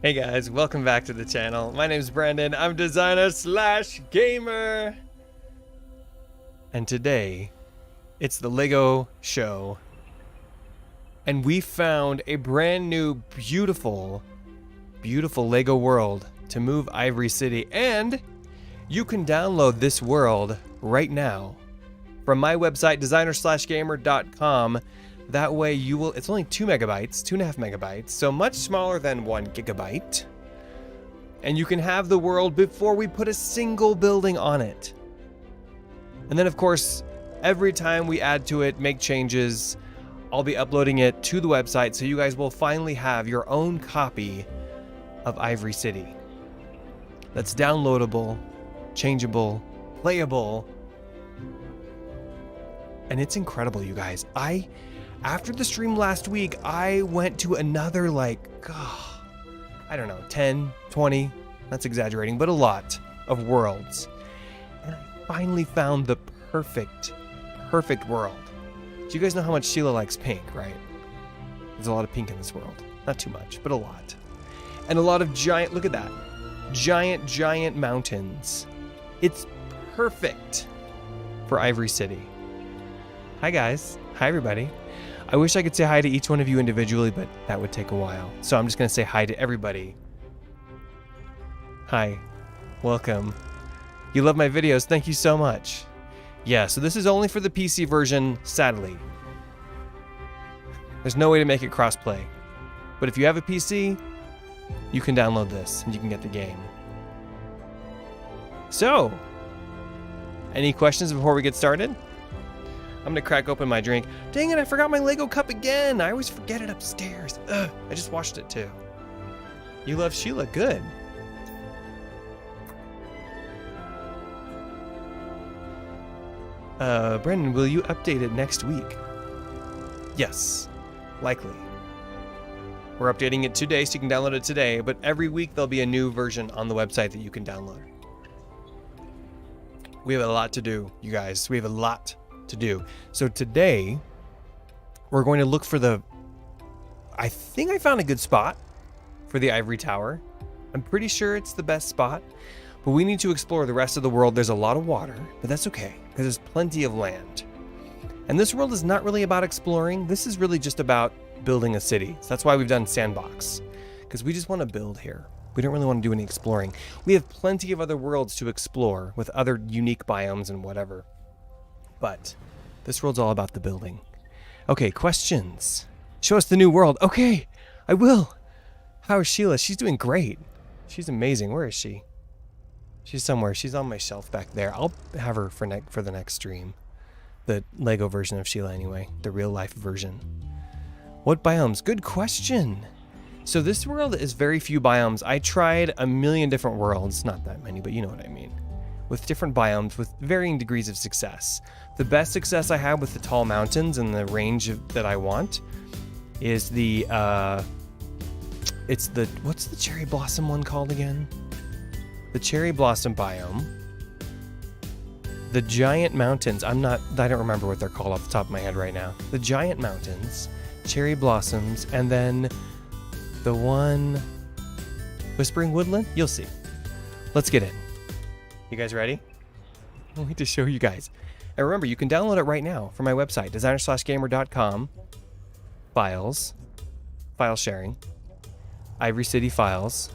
Hey guys, welcome back to the channel. My name's Brandon. I'm designer/gamer. And today, it's the Lego show. And we found a brand new, beautiful Lego world to move Ivory City. And you can download this world right now from my website, designer/gamer.com. That way you will, it's only 2 megabytes, 2.5 megabytes, so much smaller than 1 gigabyte. And you can have the world before we put a single building on it. And then of course, every time we add to it, make changes, I'll be uploading it to the website, so you guys will finally have your own copy of Ivory City. That's downloadable, changeable, playable. And it's incredible, you guys. After the stream last week, I went to another, I don't know, 10, 20, that's exaggerating, but a lot of worlds. And I finally found the perfect world. Do you guys know how much Sheila likes pink, right? There's a lot of pink in this world. Not too much, but a lot. And a lot of giant, look at that. Giant mountains. It's perfect for Ivory City. Hi guys. Hi everybody. I wish I could say hi to each one of you individually, but that would take a while. So I'm just going to say hi to everybody. Hi. Welcome. You love my videos. Thank you so much. Yeah, so this is only for the PC version, sadly. There's no way to make it crossplay. But if you have a PC, you can download this and you can get the game. So, any questions before we get started? I'm gonna crack open my drink. Dang it, I forgot my Lego cup again. I always forget it upstairs. Ugh, I just washed it too. You love Sheila, good. Brendan, will you update it next week? Yes, likely. We're updating it today so you can download it today, but every week there'll be a new version on the website that you can download. We have a lot to do, you guys. We have a lot to do. So today we're going to look for I think I found a good spot for the Ivory Tower. I'm pretty sure it's the best spot, but we need to explore the rest of the world. There's a lot of water, but that's okay because there's plenty of land. And this world is not really about exploring. This is really just about building a city. So that's why we've done sandbox, because we just want to build here. We don't really want to do any exploring. We have plenty of other worlds to explore with other unique biomes and whatever. But this world's all about the building. Okay, questions. Show us the new world. Okay, I will. How is Sheila? She's doing great. She's amazing. Where is she? She's somewhere. She's on my shelf back there. I'll have her for the next stream. The Lego version of Sheila anyway. The real life version. What biomes? Good question. So this world is very few biomes. I tried a million different worlds. Not that many, but you know what I mean. With different biomes with varying degrees of success. The best success I had with the tall mountains and the range that I want is what's the cherry blossom one called again? The cherry blossom biome. The giant mountains, I don't remember what they're called off the top of my head right now. The giant mountains, cherry blossoms, and then the one, Whispering Woodland? You'll see. Let's get in. You guys ready? I need to show you guys. And remember, you can download it right now from my website, designer/gamer.com. Files, file sharing, Ivory City files.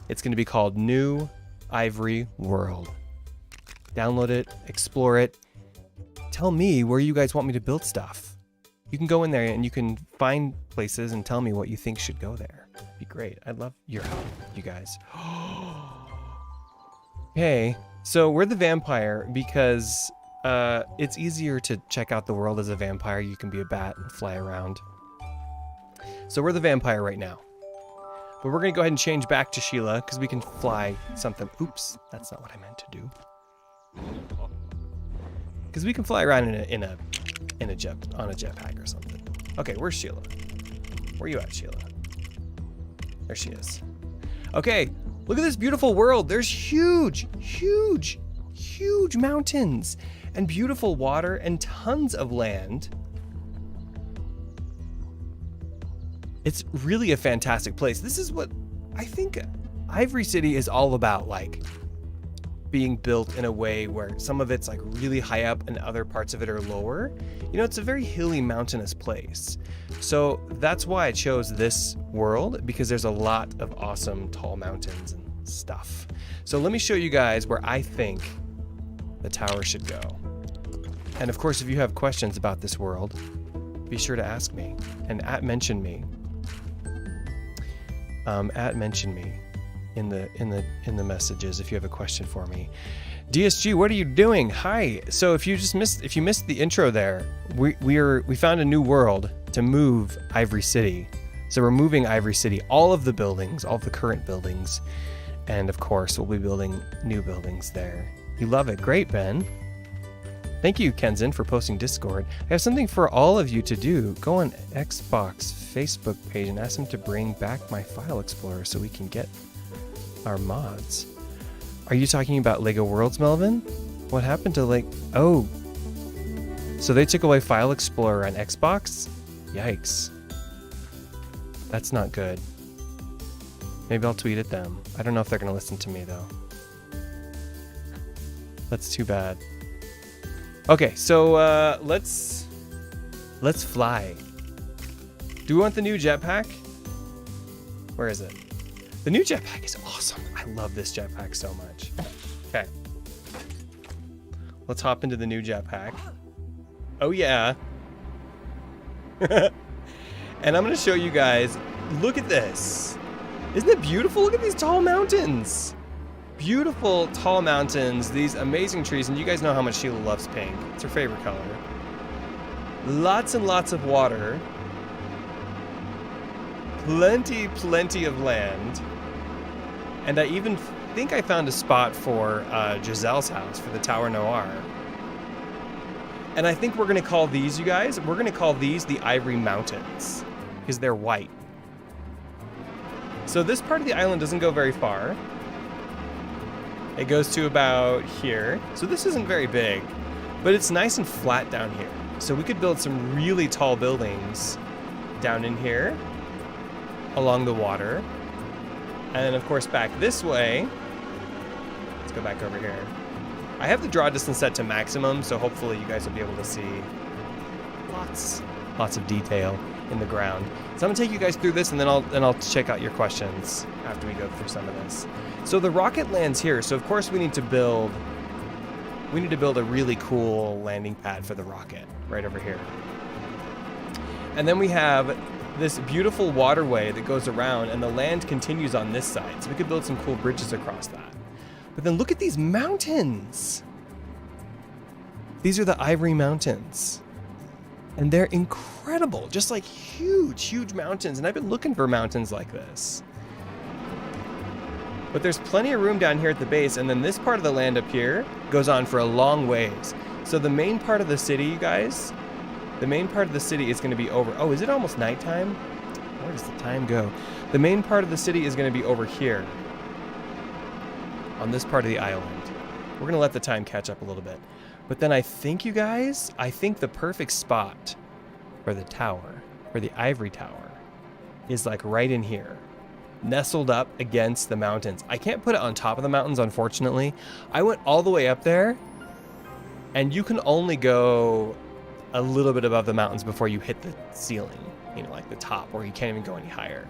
It's going to be called New Ivory World. Download it, explore it. Tell me where you guys want me to build stuff. You can go in there and you can find places and tell me what you think should go there. It'd be great. I'd love your help, you guys. Okay. So we're the vampire because it's easier to check out the world as a vampire. You can be a bat and fly around. So we're the vampire right now. But we're going to go ahead and change back to Sheila because we can fly something. Oops, that's not what I meant to do. Because we can fly around on a jetpack or something. Okay, where's Sheila? Where you at, Sheila? There she is. Okay. Look at this beautiful world. There's huge mountains and beautiful water and tons of land. It's really a fantastic place. This is what I think Ivory City is all about like being built in a way where some of it's like really high up and other parts of it are lower. You know, it's a very hilly, mountainous place. So that's why I chose this world, because there's a lot of awesome tall mountains and stuff. So let me show you guys where I think the tower should go. And of course, if you have questions about this world, be sure to ask me and mention me. Mention me in the messages if you have a question for me. DSG, what are you doing? Hi. So if you missed the intro there, we found a new world to move Ivory City. So we're moving Ivory City, all of the buildings, all of the current buildings, and of course we'll be building new buildings there. You love it. Great, Ben. Thank you, Kenzin, for posting Discord. I have something for all of you to do. Go on Xbox Facebook page and ask them to bring back my file explorer so we can get our mods. Are you talking about Lego Worlds, Melvin? What happened to oh, so they took away File Explorer on Xbox? Yikes. That's not good. Maybe I'll tweet at them. I don't know if they're gonna listen to me though. That's too bad. Okay, so let's fly. Do we want the new jetpack? Where is it? The new jetpack is awesome. I love this jetpack so much. Okay. Let's hop into the new jetpack. Oh yeah. And I'm gonna show you guys, look at this. Isn't it beautiful? Look at these tall mountains. Beautiful tall mountains, these amazing trees, and you guys know how much Sheila loves pink. It's her favorite color. Lots and lots of water. Plenty of land. And I even think I found a spot for Giselle's house, for the Tower Noir. And I think we're gonna call these, you guys, we're gonna call these the Ivory Mountains, because they're white. So this part of the island doesn't go very far. It goes to about here. So this isn't very big, but it's nice and flat down here. So we could build some really tall buildings down in here along the water. And then of course back this way, let's go back over here. I have the draw distance set to maximum, so hopefully you guys will be able to see lots of detail in the ground. So I'm gonna take you guys through this, and then I'll check out your questions after we go through some of this. So the rocket lands here. So of course we need to build a really cool landing pad for the rocket right over here. And then we have this beautiful waterway that goes around, and the land continues on this side. So we could build some cool bridges across that. But then look at these mountains. These are the Ivory Mountains. And they're incredible, just like huge mountains. And I've been looking for mountains like this. But there's plenty of room down here at the base, and then this part of the land up here goes on for a long ways. So the main part of the city, you guys, the main part of the city is going to be over. Oh, is it almost nighttime? Where does the time go? The main part of the city is going to be over here on this part of the island. We're going to let the time catch up a little bit. But then I think, you guys, the perfect spot for the tower, for the Ivory Tower, is like right in here, nestled up against the mountains. I can't put it on top of the mountains, unfortunately. I went all the way up there, and you can only go a little bit above the mountains before you hit the ceiling, you know, like the top, or you can't even go any higher.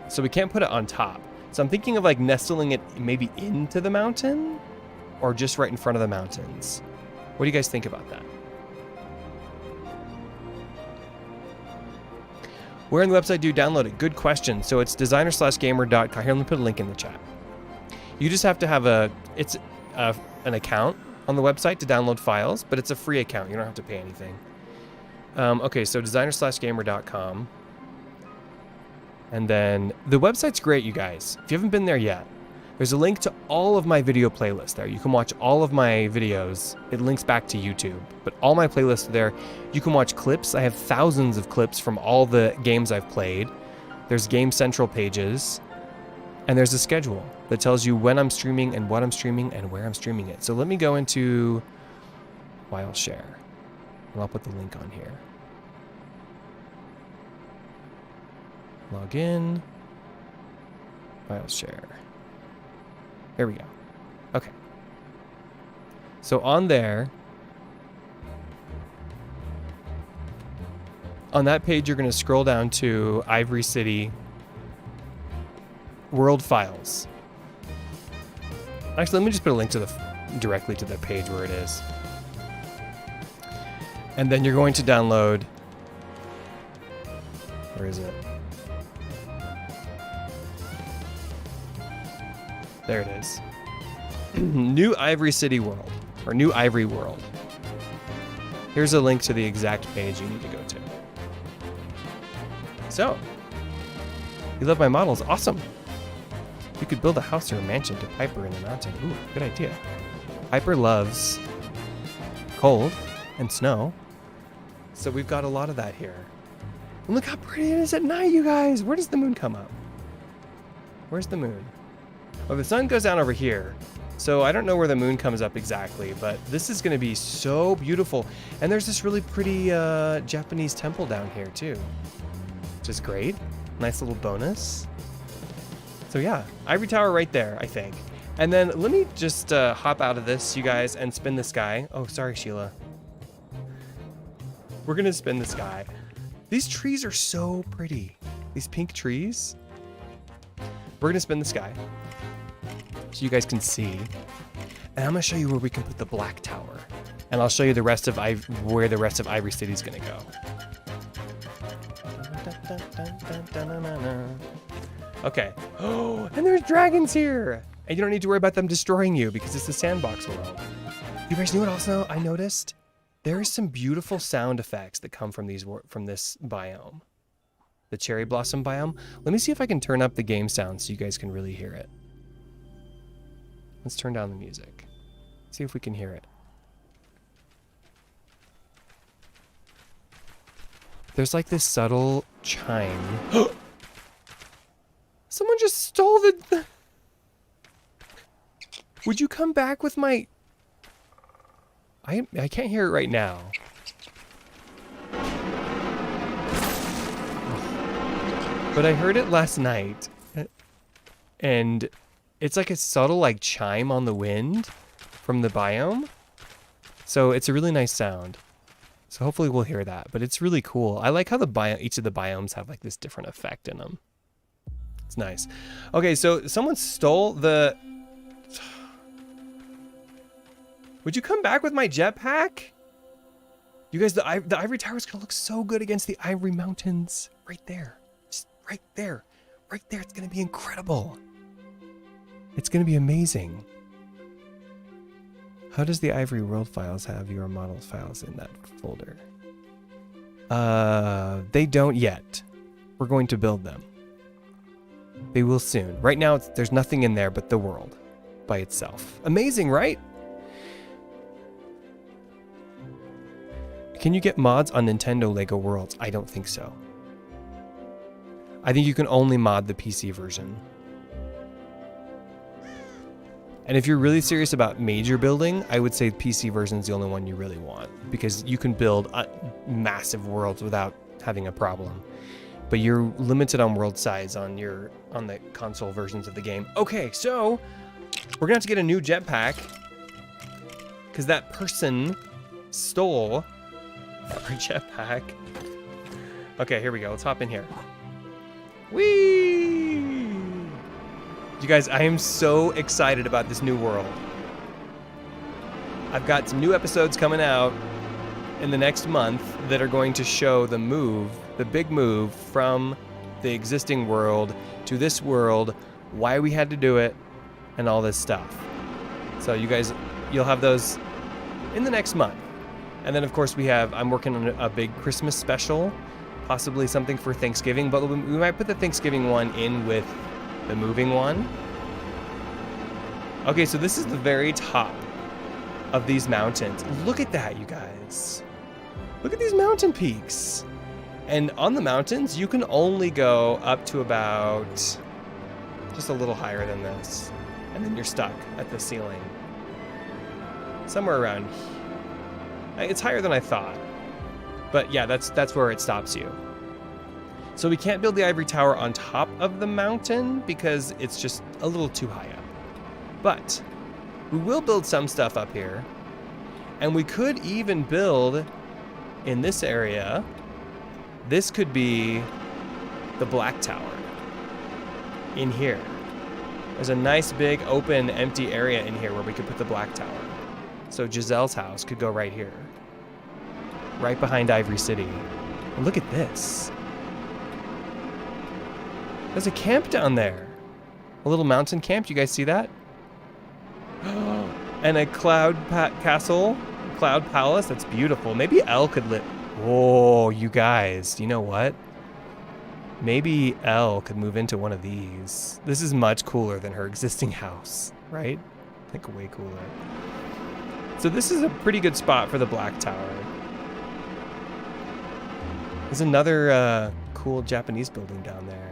So we can't put it on top. So I'm thinking of like nestling it maybe into the mountain, or just right in front of the mountains. What do you guys think about that? Where on the website do you download it? Good question. So it's designer/gamer.com. Here, let me put a link in the chat. You just have to have an account on the website to download files, but it's a free account. You don't have to pay anything. Okay, so designer/gamer.com. And then the website's great, you guys. If you haven't been there yet, there's a link to all of my video playlists there. You can watch all of my videos. It links back to YouTube, but all my playlists are there. You can watch clips. I have thousands of clips from all the games I've played. There's Game Central pages, and there's a schedule that tells you when I'm streaming and what I'm streaming and where I'm streaming it. So let me go into File Share, and I'll put the link on here. Log in. File share. There we go. Okay. So on there, on that page, you're going to scroll down to Ivory City World Files. Actually, let me just put a link to directly to the page where it is. And then you're going to download. Where is it? There it is. New Ivory City World, or New Ivory World. Here's a link to the exact page you need to go to. So, you love my models? Awesome. You could build a house or a mansion to Piper in the mountain. Ooh, good idea. Piper loves cold and snow, so we've got a lot of that here. And look how pretty it is at night, you guys. Where does the moon come up? Where's the moon? Oh, the sun goes down over here, so I don't know where the moon comes up exactly, but this is going to be so beautiful. And there's this really pretty Japanese temple down here too, which is great. Nice little bonus. So yeah, Ivory Tower right there, I think. And then let me just hop out of this, you guys, and spin this guy. Oh, sorry, Sheila. We're going to spin this guy. These trees are so pretty. These pink trees. We're going to spin this guy so you guys can see. And I'm going to show you where we can put the black tower. And I'll show you the rest of where the rest of Ivory City is going to go. Okay. Oh, and there's dragons here. And you don't need to worry about them destroying you because it's the sandbox world. You guys know what also I noticed? There are some beautiful sound effects that come from this biome. The cherry blossom biome. Let me see if I can turn up the game sound so you guys can really hear it. Let's turn down the music. See if we can hear it. There's like this subtle chime. Someone just stole the... Would you come back with my... I can't hear it right now. But I heard it last night. And it's like a subtle like chime on the wind from the biome. So it's a really nice sound. So hopefully we'll hear that. But it's really cool. I like how each of the biomes have like this different effect in them. It's nice. Okay, so someone stole the... Would you come back with my jetpack? You guys, the Ivory Tower is going to look so good against the Ivory Mountains. Right there. Just right there. Right there. It's going to be incredible. It's going to be amazing. How does the Ivory World files have your model files in that folder? They don't yet. We're going to build them. They will soon. Right now, there's nothing in there but the world by itself. Amazing, right? Can you get mods on Nintendo Lego Worlds? I don't think so. I think you can only mod the PC version. And if you're really serious about major building, I would say the PC version is the only one you really want because you can build massive worlds without having a problem. But you're limited on world size on the console versions of the game. Okay, so we're gonna have to get a new jetpack because that person stole our jetpack. Okay, here we go. Let's hop in here. Whee! You guys, I am so excited about this new world. I've got some new episodes coming out in the next month that are going to show the big move from the existing world to this world, why we had to do it, and all this stuff. So you guys, you'll have those in the next month. And then of course I'm working on a big Christmas special, possibly something for Thanksgiving, but we might put the Thanksgiving one in with the moving one. Okay, so this is the very top of these mountains. Look at that, you guys. Look at these mountain peaks. And on the mountains, you can only go up to about just a little higher than this. And then you're stuck at the ceiling. Somewhere around here. It's higher than I thought. But yeah, that's where it stops you. So we can't build the Ivory Tower on top of the mountain because it's just a little too high up. But we will build some stuff up here. And we could even build in this area. This could be the Black Tower in here. There's a nice big open empty area in here where we could put the Black Tower. So Giselle's house could go right here. Right behind Ivory City. And look at this. There's a camp down there. A little mountain camp. You guys see that? And a cloud castle. Cloud palace. That's beautiful. Maybe Elle could live. Oh, you guys. You know what? Maybe Elle could move into one of these. This is much cooler than her existing house, right? I think way cooler. So this is a pretty good spot for the Black Tower. There's another cool Japanese building down there.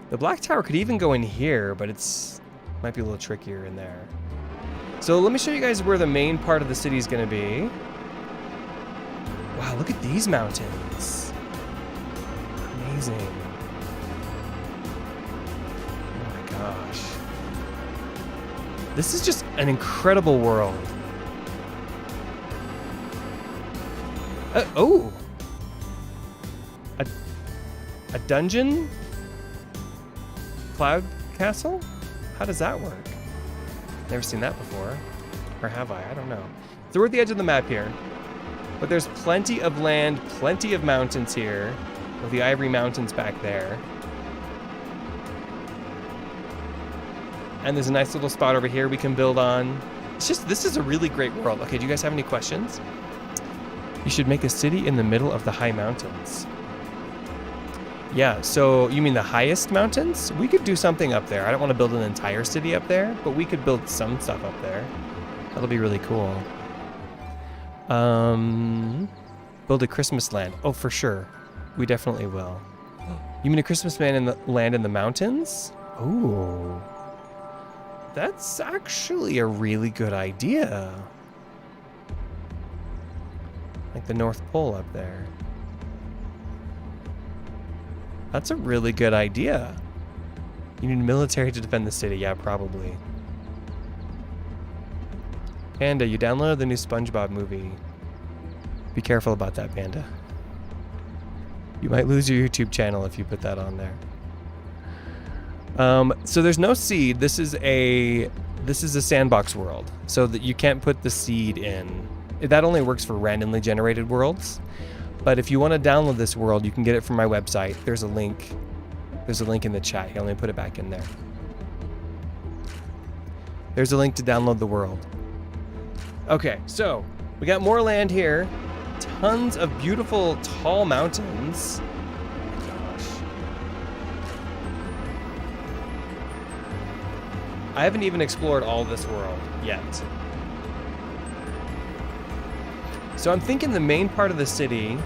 The Black Tower could even go in here, but it's might be a little trickier in there. So let me show you guys where the main part of the city is going to be. Wow, look at these mountains. Amazing. Oh my gosh. This is just an incredible world. Oh! A dungeon? Cloud castle? How does that work? Never seen that before. Or have I? I don't know. So we're at the edge of the map here. But there's plenty of land, plenty of mountains here. With the Ivory Mountains back there. And there's a nice little spot over here we can build on. It's just, this is a really great world. Okay, do you guys have any questions? You should make a city in the middle of the high mountains. Yeah, so you mean the highest mountains? We could do something up there. I don't want to build an entire city up there, but we could build some stuff up there. That'll be really cool. Build a Christmas land. Oh, for sure. We definitely will. You mean a Christmas land in the mountains? Ooh. That's actually a really good idea. Like the North Pole up there. That's a really good idea. You need military to defend the city. Yeah, probably. Panda, you downloaded the new SpongeBob movie. Be careful about that, Panda. You might lose your YouTube channel if you put that on there. So there's no seed. This is a sandbox world, so that you can't put the seed in. That only works for randomly generated worlds. But if you want to download this world, you can get it from my website. There's a link. There's a link in the chat. Here, let me put it back in there. There's a link to download the world. Okay, so we got more land here. Tons of beautiful, tall mountains. Oh my gosh. I haven't even explored all this world yet. So I'm thinking the main part of the city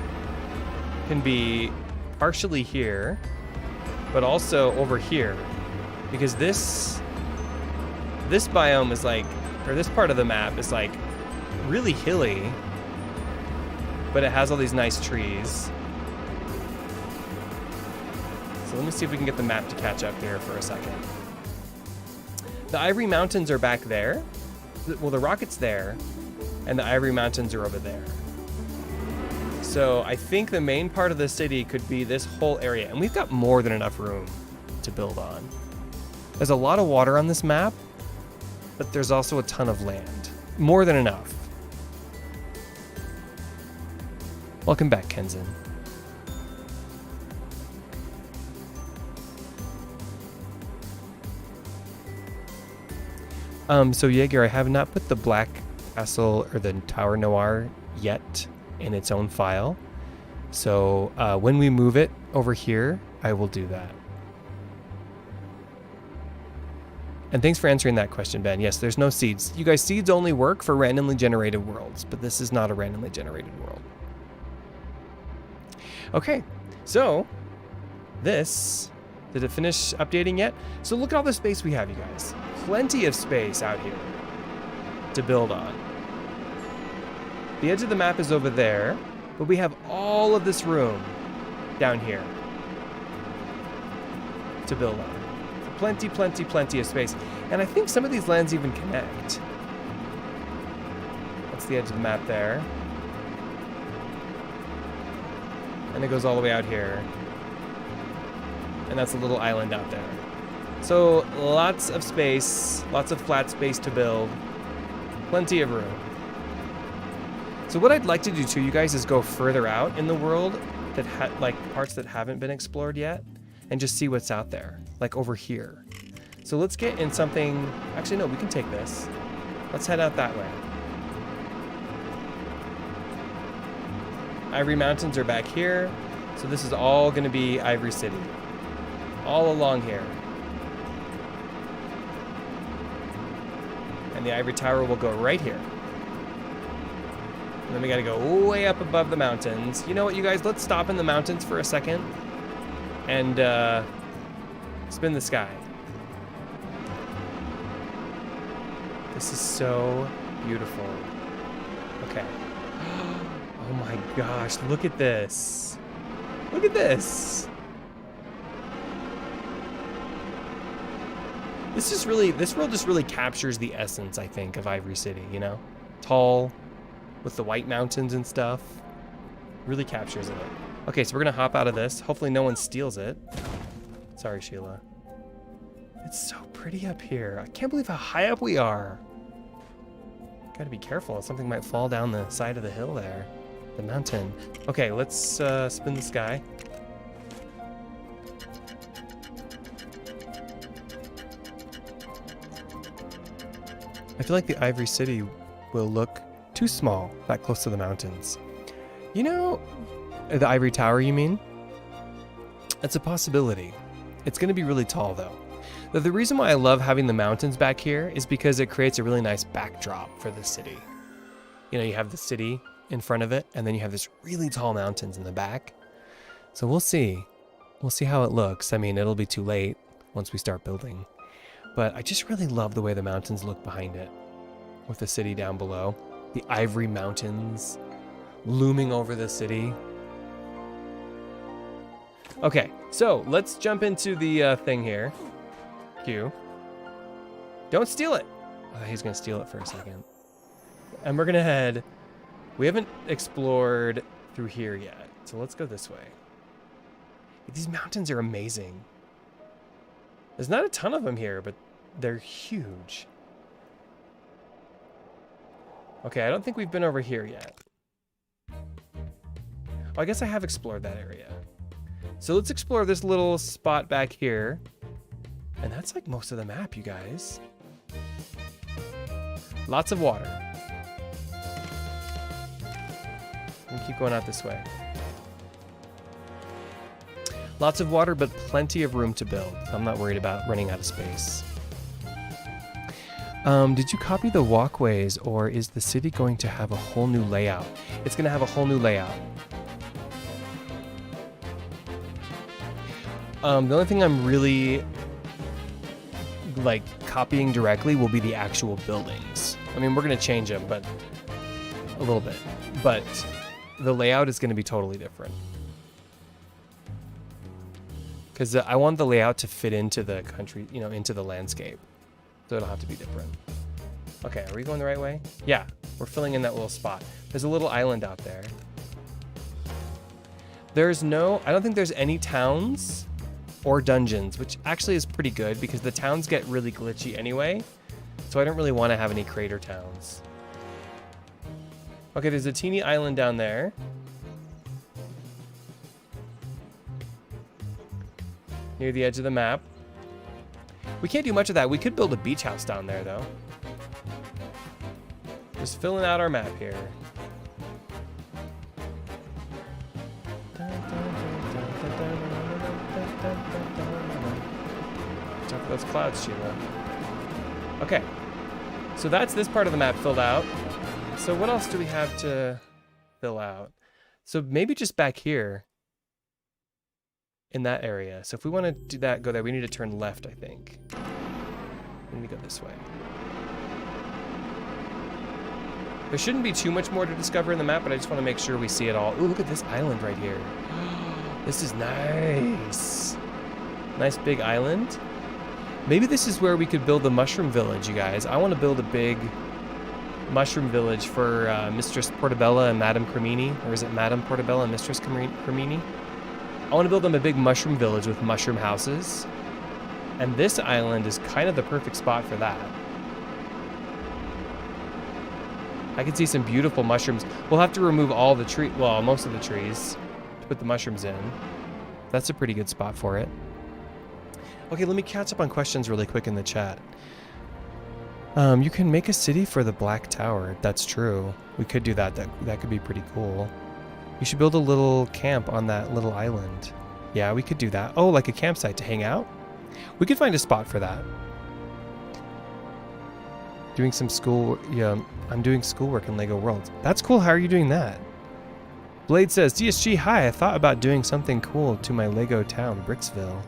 can be partially here, but also over here, because this biome is like, or this part of the map is like really hilly, but it has all these nice trees. So let me see if we can get the map to catch up here for a second. The Ivory Mountains are back there. Well, the rocket's there, and the Ivory Mountains are over there. So I think the main part of the city could be this whole area, and we've got more than enough room to build on. There's a lot of water on this map, but there's also a ton of land. More than enough. Welcome back, Kenzen. So Jaeger, I have not put the Black Castle or the Tower Noir yet in its own file. So when we move it over here, I will do that. And thanks for answering that question, Ben. Yes, there's no seeds. You guys, seeds only work for randomly generated worlds, but this is not a randomly generated world. Okay, so this, did it finish updating yet? So look at all the space we have, you guys. Plenty of space out here to build on. The edge of the map is over there, but we have all of this room down here. to build on. Plenty, plenty, plenty of space. And I think some of these lands even connect. That's the edge of the map there. And it goes all the way out here. And that's a little island out there. So lots of space, lots of flat space to build. Plenty of room. So what I'd like to do too, you guys, is go further out in the world that like parts that haven't been explored yet, and just see what's out there, like over here. So let's get in something. Actually, no, we can take this. Let's head out that way. Ivory Mountains are back here, so this is all going to be Ivory City, all along here. And the Ivory Tower will go right here. And then we gotta go way up above the mountains. You know what, you guys? Let's stop in the mountains for a second and spin the sky. This is so beautiful. Okay. Oh my gosh, look at this. Look at this. This world just really captures the essence, I think, of Ivory City, you know? Tall, with the white mountains and stuff. Really captures it. Okay, so we're gonna hop out of this. Hopefully no one steals it. Sorry, Sheila. It's so pretty up here. I can't believe how high up we are. Gotta be careful. Something might fall down the side of the hill there. The mountain. Okay, let's spin the sky. I feel like the Ivory City will look too small that close to the mountains. You know, the Ivory Tower, you mean? It's a possibility. It's going to be really tall, though. The reason why I love having the mountains back here is because it creates a really nice backdrop for the city. You know, you have the city in front of it, and then you have this really tall mountains in the back. So we'll see. We'll see how it looks. I mean, it'll be too late once we start building. But I just really love the way the mountains look behind it, with the city down below. The Ivory Mountains looming over the city. Okay, so let's jump into the thing here. Q. Don't steal it. Oh, he's gonna steal it for a second. And we're gonna head. We haven't explored through here yet, so let's go this way. These mountains are amazing. There's not a ton of them here, but they're huge. Okay, I don't think we've been over here yet. Oh, I guess I have explored that area. So let's explore this little spot back here. And that's like most of the map, you guys. Lots of water. And keep going out this way. Lots of water, but plenty of room to build. I'm not worried about running out of space. Did you copy the walkways, or is the city going to have a whole new layout? It's going to have a whole new layout. The only thing I'm really like copying directly will be the actual buildings. I mean, we're going to change them, but a little bit. But the layout is going to be totally different. Because I want the layout to fit into the country, you know, into the landscape. So it'll have to be different. Okay, are we going the right way? Yeah, we're filling in that little spot. There's a little island out there. There's no, I don't think there's any towns or dungeons, which actually is pretty good because the towns get really glitchy anyway. So I don't really want to have any crater towns. Okay, there's a teeny island down there. Near the edge of the map. We can't do much of that. We could build a beach house down there, though. Just filling out our map here. Watch out for those clouds, Sheila. Okay. So that's this part of the map filled out. So what else do we have to fill out? So maybe just back here. In that area. So if we want to do that, go there, we need to turn left, I think. We need to go this way. There shouldn't be too much more to discover in the map, but I just want to make sure we see it all. Ooh, look at this island right here. This is nice. Nice big island. Maybe this is where we could build the mushroom village, you guys. I want to build a big mushroom village for Mistress Portabella and Madame Cremini. Or is it Madame Portabella and Mistress Cremini? I want to build them a big mushroom village with mushroom houses. And this island is kind of the perfect spot for that. I can see some beautiful mushrooms. We'll have to remove all the tree, well, most of the trees to put the mushrooms in. That's a pretty good spot for it. Okay, let me catch up on questions really quick in the chat. You can make a city for the Black Tower. That's true. We could do that. That could be pretty cool. You should build a little camp on that little island. Yeah, we could do that. Oh, like a campsite to hang out? We could find a spot for that. Doing some school, yeah, I'm doing schoolwork in Lego Worlds. That's cool. How are you doing that? Blade says, DSG, hi. I thought about doing something cool to my Lego town, Bricksville.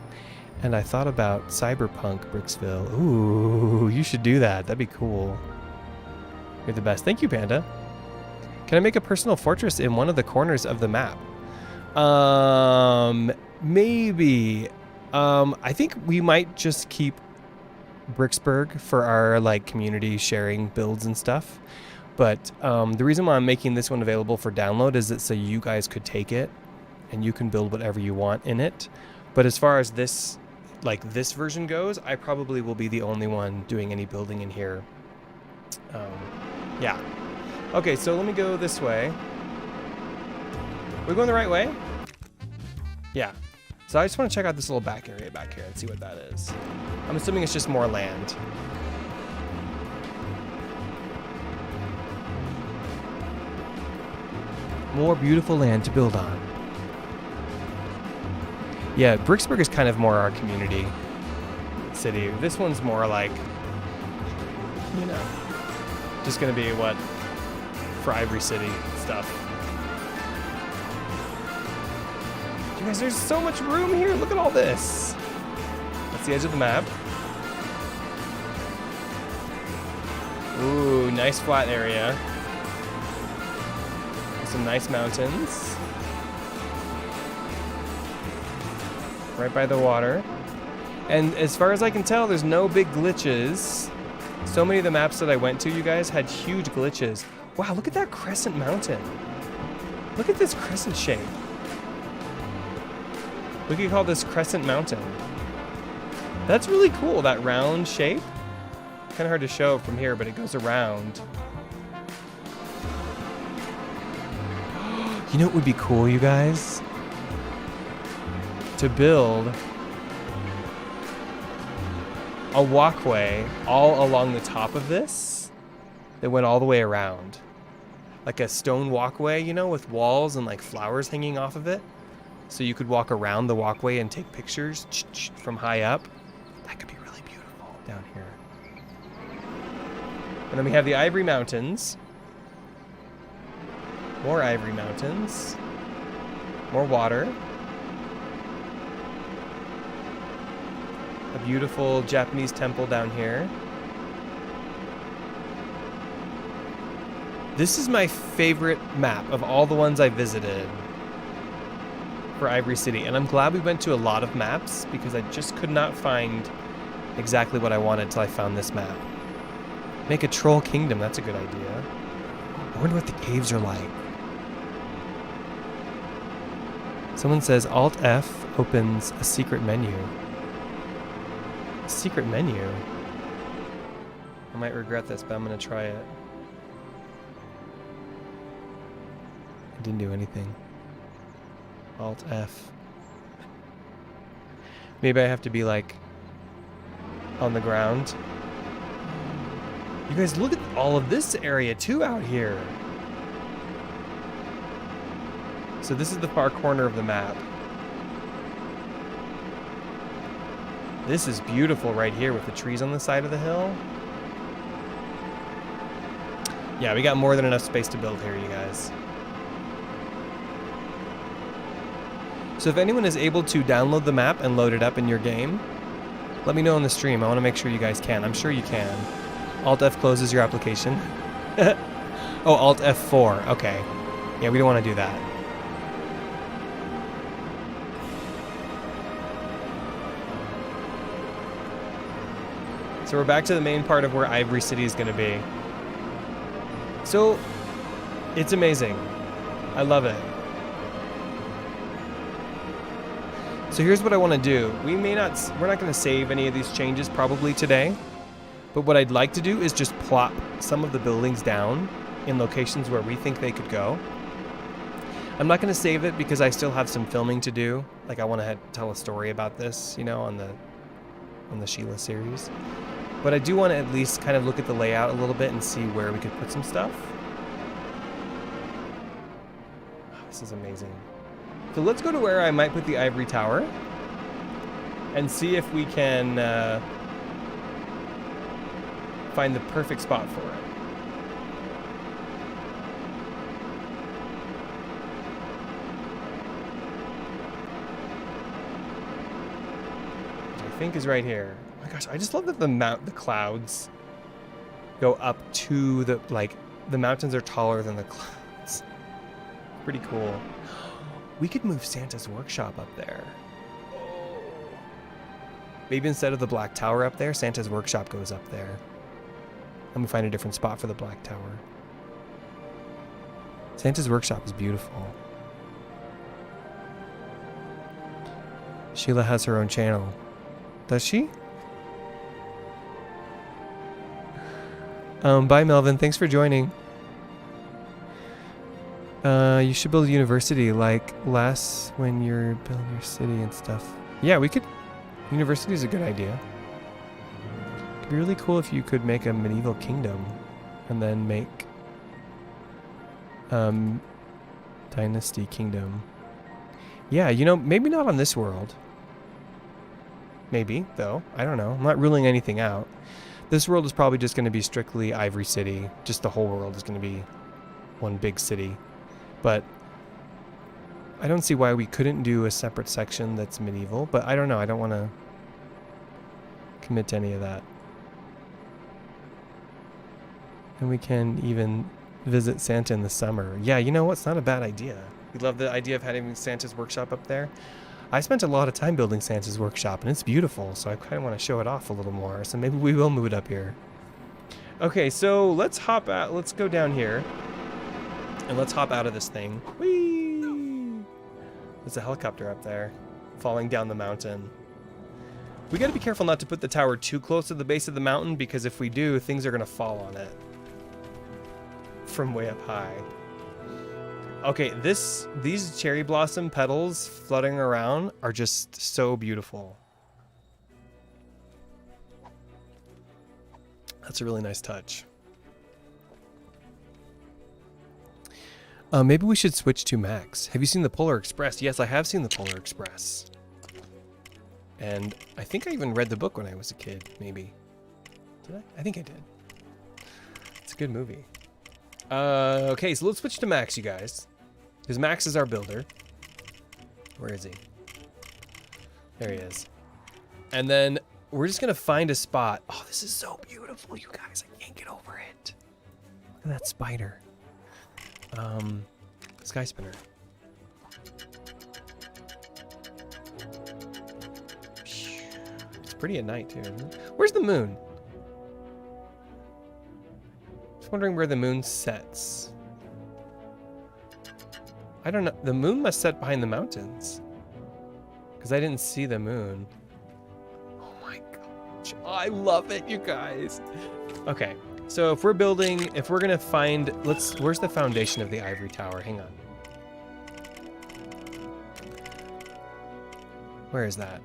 And I thought about Cyberpunk Bricksville. Ooh, you should do that. That'd be cool. You're the best. Thank you, Panda. Can I make a personal fortress in one of the corners of the map? Maybe. I think we might just keep Bricksburg for our like community sharing builds and stuff. But the reason why I'm making this one available for download is that so you guys could take it and you can build whatever you want in it. But as far as this, like this version goes, I probably will be the only one doing any building in here. Yeah. Okay, so let me go this way. We're going the right way? Yeah. So I just want to check out this little back area back here and see what that is. I'm assuming it's just more land. More beautiful land to build on. Yeah, Bricksburg is kind of more our community city. This one's more like, you know, just gonna be what for Ivory City stuff. You guys, there's so much room here. Look at all this. That's the edge of the map. Ooh, nice flat area. Some nice mountains. Right by the water. And as far as I can tell, there's no big glitches. So many of the maps that I went to, you guys, had huge glitches. Wow, look at that crescent mountain. Look at this crescent shape. We could call this Crescent Mountain. That's really cool, that round shape. Kind of hard to show from here, but it goes around. You know what would be cool, you guys? To build a walkway all along the top of this that went all the way around. Like a stone walkway, you know, with walls and like flowers hanging off of it. So you could walk around the walkway and take pictures from high up. That could be really beautiful down here. And then we have the Ivory Mountains. More Ivory Mountains. More water. A beautiful Japanese temple down here. This is my favorite map of all the ones I visited for Ivory City, and I'm glad we went to a lot of maps because I just could not find exactly what I wanted till I found this map. Make a troll kingdom, that's a good idea. I wonder what the caves are like. Someone says Alt F opens a secret menu. A secret menu? I might regret this, but I'm gonna try it. I didn't do anything. Alt F. Maybe I have to be like on the ground. You guys, look at all of this area too out here. So this is the far corner of the map. This is beautiful right here with the trees on the side of the hill. Yeah, we got more than enough space to build here, you guys. So if anyone is able to download the map and load it up in your game, let me know on the stream. I want to make sure you guys can. I'm sure you can. Alt F closes your application. Oh, Alt F4. Okay. Yeah, we don't want to do that. So we're back to the main part of where Ivory City is going to be. So it's amazing. I love it. So here's what I want to do. We're not going to save any of these changes probably today. But what I'd like to do is just plop some of the buildings down in locations where we think they could go. I'm not going to save it because I still have some filming to do. Like I want to tell a story about this, you know, on the Sheila series. But I do want to at least kind of look at the layout a little bit and see where we could put some stuff. Oh, this is amazing. So let's go to where I might put the Ivory Tower and see if we can find the perfect spot for it. Which I think is right here. Oh my gosh, I just love that the clouds go up to the mountains are taller than the clouds. Pretty cool. We could move Santa's workshop up there. Maybe instead of the Black Tower up there, Santa's workshop goes up there. Let me find a different spot for the Black Tower. Santa's workshop is beautiful. Sheila has her own channel. Does she? Bye, Melvin. Thanks for joining. You should build a university like less when you're building your city and stuff. Yeah, we could. University is a good idea. It'd be really cool if you could make a medieval kingdom and then make dynasty kingdom. Yeah, you know, maybe not on this world. Maybe, though. I don't know. I'm not ruling anything out. This world is probably just going to be strictly Ivory City. Just the whole world is going to be one big city. But I don't see why we couldn't do a separate section that's medieval, but I don't know. I don't want to commit to any of that. And we can even visit Santa in the summer. Yeah, you know what's not a bad idea. We love the idea of having Santa's workshop up there. I spent a lot of time building Santa's workshop, and it's beautiful, so I kind of want to show it off a little more. So maybe we will move it up here. Okay, so let's hop out. Let's go down here. And let's hop out of this thing. Whee! There's a helicopter up there, falling down the mountain. We gotta be careful not to put the tower too close to the base of the mountain, because if we do, things are gonna fall on it from way up high. Okay, these cherry blossom petals fluttering around are just so beautiful. That's a really nice touch. Maybe we should switch to Max. Have you seen the Polar Express? Yes, I have seen the Polar Express. And I think I even read the book when I was a kid, maybe. Did I? I think I did. It's a good movie. Okay, so let's switch to Max, you guys. Because Max is our builder. Where is he? There he is. And then we're just going to find a spot. Oh, this is so beautiful, you guys. I can't get over it. Look at that spider. Sky spinner. It's pretty at night too, isn't it? Where's the moon? Just wondering where the moon sets. I don't know. The moon must set behind the mountains, because I didn't see the moon. Oh my gosh. I love it, you guys. Okay. So if we're gonna find, where's the foundation of the Ivory Tower? Hang on. Where is that?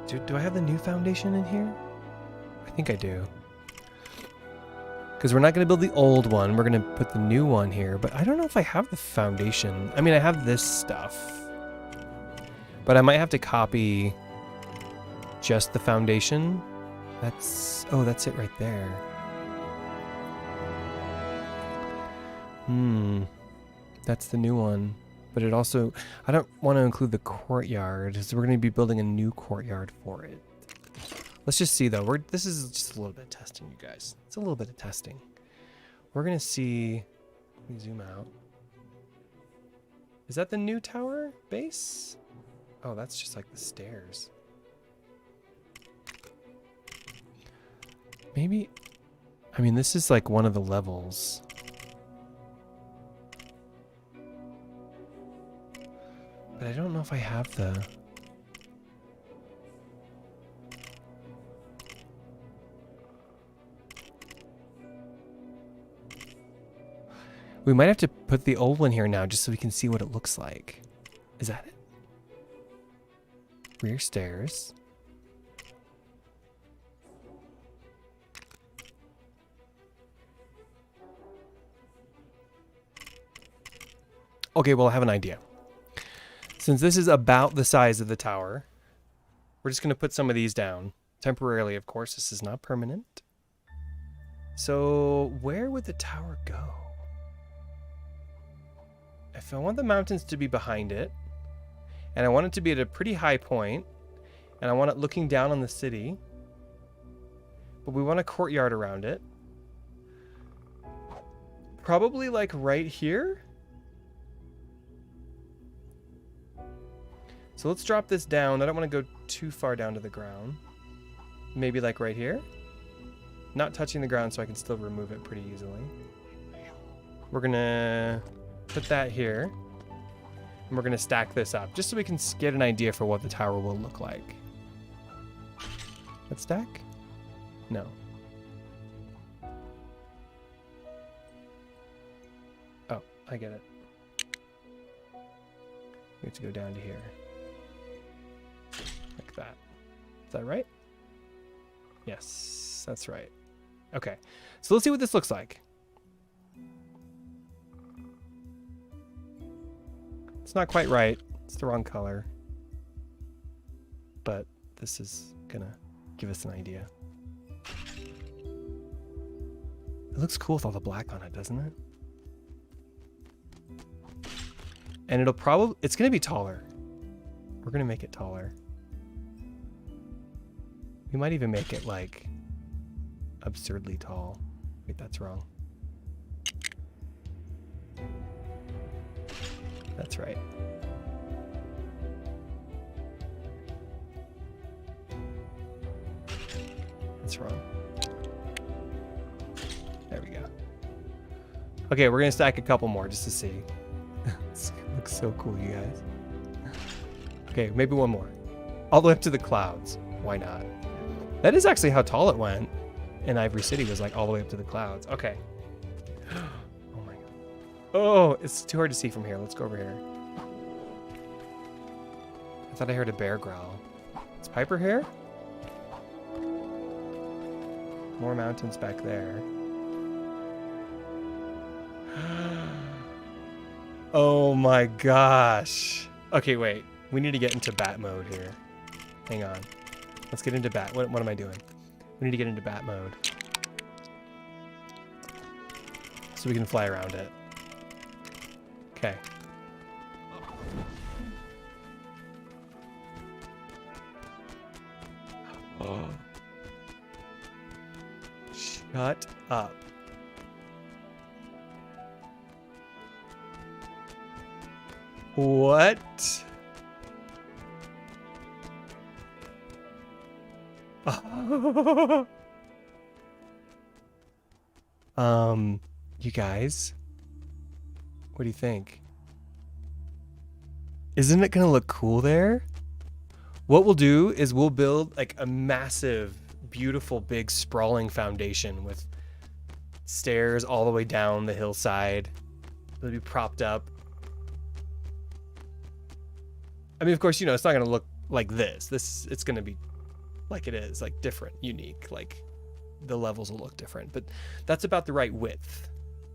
Do I have the new foundation in here? I think I do. Because we're not gonna build the old one, we're gonna put the new one here, but I don't know if I have the foundation. I mean, I have this stuff, but I might have to copy just the foundation. Oh, that's it right there. That's the new one. But it also, I don't want to include the courtyard, so we're going to be building a new courtyard for it. Let's just see though. This is just a little bit of testing, you guys. It's a little bit of testing. We're going to see, let me zoom out. Is that the new tower base? Oh, that's just like the stairs. Maybe, I mean, this is like one of the levels. But I don't know if I have the... We might have to put the old one here now just so we can see what it looks like. Is that it? Rear stairs. Okay, well, I have an idea. Since this is about the size of the tower, we're just going to put some of these down. Temporarily, of course. This is not permanent. So, where would the tower go? If I want the mountains to be behind it, and I want it to be at a pretty high point, and I want it looking down on the city, but we want a courtyard around it. Probably like right here. So let's drop this down. I don't want to go too far down to the ground. Maybe like right here. Not touching the ground so I can still remove it pretty easily. We're gonna put that here. And we're gonna stack this up just so we can get an idea for what the tower will look like. Let's stack? No. Oh, I get it. We have to go down to here. Like that. Is that right? Yes, that's right. Okay, so let's see what this looks like. It's not quite right. It's the wrong color. But this is gonna give us an idea. It looks cool with all the black on it, doesn't it? And it's gonna be taller. We're gonna make it taller. We might even make it like absurdly tall. Wait, that's wrong. That's right. That's wrong. There we go. Okay, we're gonna stack a couple more just to see. This looks so cool, you guys. Okay, maybe one more. All the way up to the clouds. Why not? That is actually how tall it went in Ivory City, was like all the way up to the clouds. Okay. Oh my god. Oh, it's too hard to see from here. Let's go over here. I thought I heard a bear growl. Is Piper here? More mountains back there. Oh my gosh. Okay, wait. We need to get into bat mode here. Hang on. Let's get into bat. What am I doing? We need to get into bat mode. So we can fly around it. Okay. Oh. Shut up. What? You guys, what do you think? Isn't it gonna look cool there? What we'll do is we'll build like a massive, beautiful, big, sprawling foundation with stairs all the way down the hillside. It'll be propped up. I mean, of course, you know, it's not gonna look like this. It's gonna be like it is, like different, unique, like the levels will look different, but that's about the right width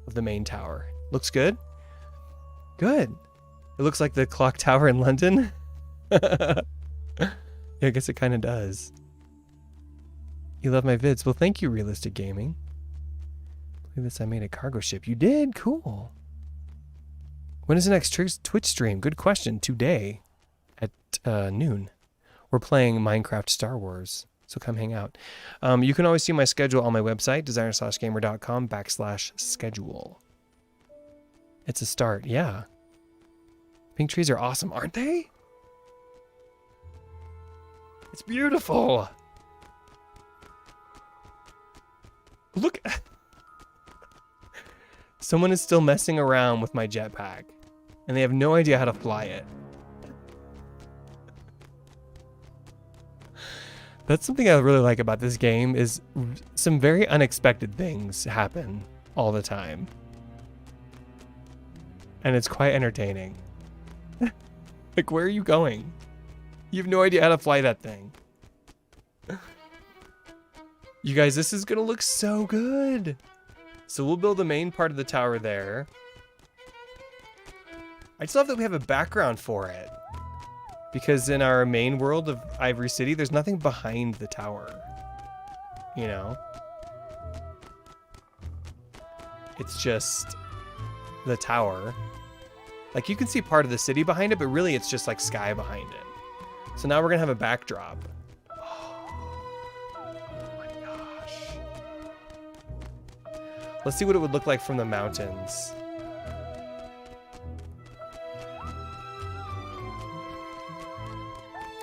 of the main tower. Looks good? Good. It looks like the clock tower in London. Yeah, I guess it kind of does. You love my vids. Well, thank you, Realistic Gaming. Look at this, I made a cargo ship. You did? Cool. When is the next Twitch stream? Good question. Today at noon. We're playing Minecraft Star Wars, so come hang out. You can always see my schedule on my website, designer/gamer.com/schedule. It's a start, yeah. Pink trees are awesome, aren't they? It's beautiful. Look. Someone is still messing around with my jetpack, and they have no idea how to fly it. That's something I really like about this game, is some very unexpected things happen all the time. And it's quite entertaining. Like, where are you going? You have no idea how to fly that thing. You guys, this is gonna look so good. So we'll build the main part of the tower there. I just love that we have a background for it. Because in our main world of Ivory City, there's nothing behind the tower. You know? It's just the tower. Like, you can see part of the city behind it, but really it's just like sky behind it. So now we're gonna have a backdrop. Oh my gosh. Let's see what it would look like from the mountains.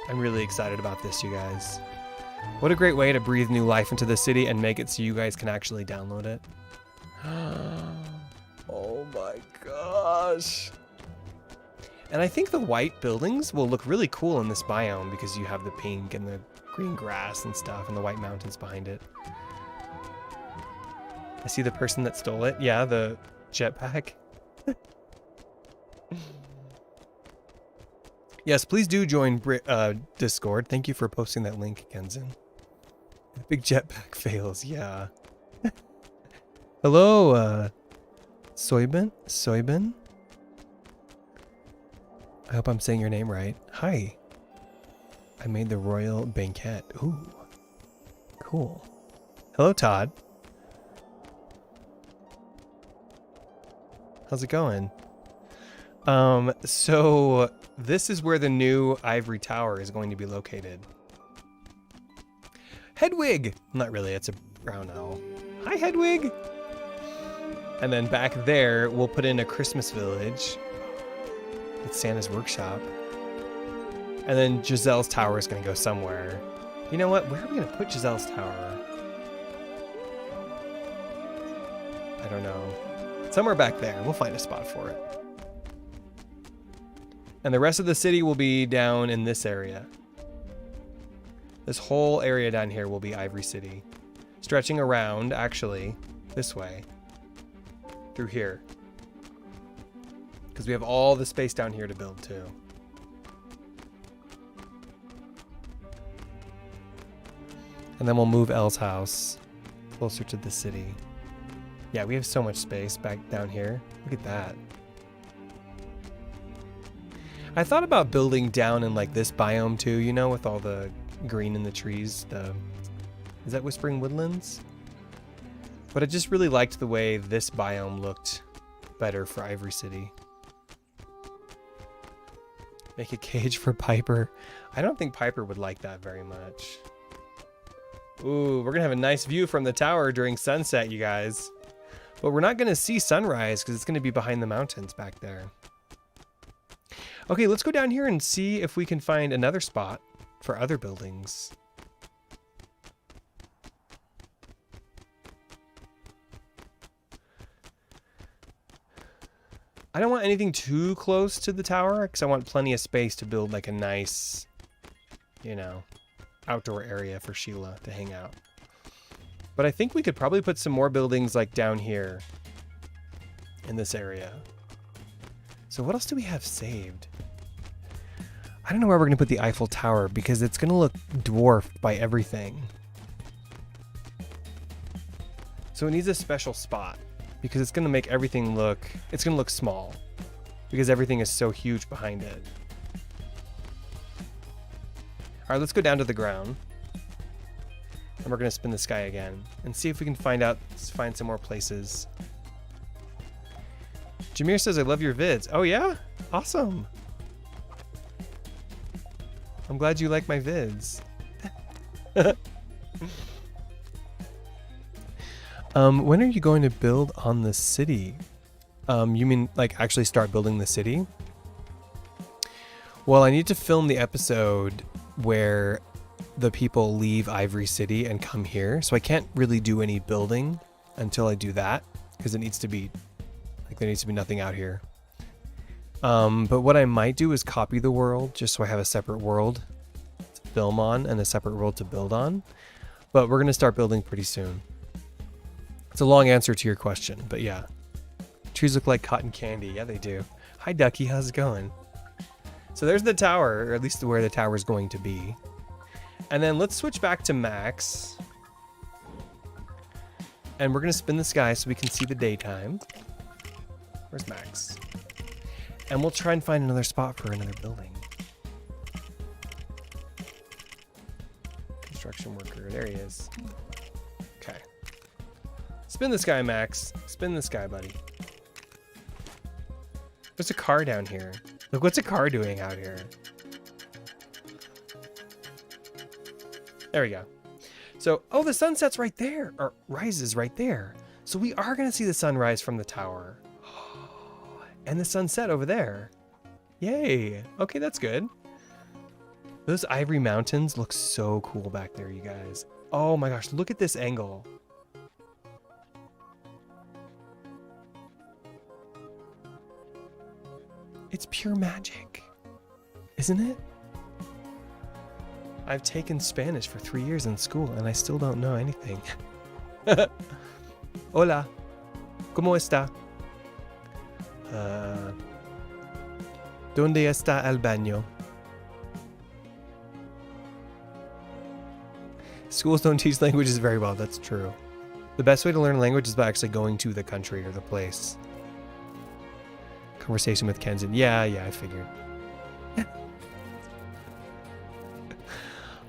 I'm really excited about this, you guys. What a great way to breathe new life into the city and make it so you guys can actually download it. Oh my gosh. And I think the white buildings will look really cool in this biome because you have the pink and the green grass and stuff and the white mountains behind it. I see the person that stole it. Yeah, the jetpack. Yes, please do join Discord. Thank you for posting that link, Kenzen. Big jetpack fails, yeah. Hello, Soybin? I hope I'm saying your name right. Hi. I made the royal banquet. Ooh. Cool. Hello, Todd. How's it going? So this is where the new Ivory Tower is going to be located. Hedwig! Not really, it's a brown owl. Hi, Hedwig! And then back there, we'll put in a Christmas village. It's Santa's workshop. And then Giselle's tower is going to go somewhere. You know what? Where are we going to put Giselle's tower? I don't know. Somewhere back there. We'll find a spot for it. And the rest of the city will be down in this area. This whole area down here will be Ivory City. Stretching around, actually, this way. Through here. Because we have all the space down here to build too. And then we'll move Elle's house closer to the city. Yeah, we have so much space back down here. Look at that. I thought about building down in like this biome too, you know, with all the green in the trees. Is that Whispering Woodlands? But I just really liked the way this biome looked better for Ivory City. Make a cage for Piper. I don't think Piper would like that very much. Ooh, we're gonna have a nice view from the tower during sunset, you guys. But we're not gonna see sunrise because it's gonna be behind the mountains back there. Okay, let's go down here and see if we can find another spot for other buildings. I don't want anything too close to the tower because I want plenty of space to build like a nice, you know, outdoor area for Sheila to hang out. But I think we could probably put some more buildings like down here in this area. So what else do we have saved? I don't know where we're going to put the Eiffel Tower because it's going to look dwarfed by everything. So it needs a special spot because it's going to make everything look, it's going to look small because everything is so huge behind it. All right, let's go down to the ground. And we're going to spin the sky again and see if we can find some more places. Jameer says, I love your vids. Oh yeah? Awesome. I'm glad you like my vids. When are you going to build on the city? You mean like actually start building the city? Well, I need to film the episode where the people leave Ivory City and come here. So I can't really do any building until I do that, because it needs to be, like, there needs to be nothing out here. But what I might do is copy the world, just so I have a separate world to film on and a separate world to build on. But we're going to start building pretty soon. It's a long answer to your question, but yeah. Trees look like cotton candy. Yeah, they do. Hi, Ducky. How's it going? So there's the tower, or at least where the tower is going to be. And then let's switch back to Max. And we're going to spin the sky so we can see the daytime. Where's Max? And we'll try and find another spot for another building. Construction worker. There he is. Okay. Spin the sky, Max. Spin the sky, buddy. There's a car down here. Look, what's a car doing out here? There we go. So, oh, the sun sets right there, or rises right there. So we are going to see the sunrise from the tower. And the sunset over there. Yay. Okay, that's good. Those Ivory Mountains look so cool back there, you guys. Oh my gosh, look at this angle. It's pure magic, isn't it? I've taken Spanish for 3 years in school and I still don't know anything. Hola, ¿cómo está? ¿Dónde está el baño? Schools don't teach languages very well, that's true. The best way to learn a language is by actually going to the country or the place. Conversation with Kenzen. Yeah, I figured.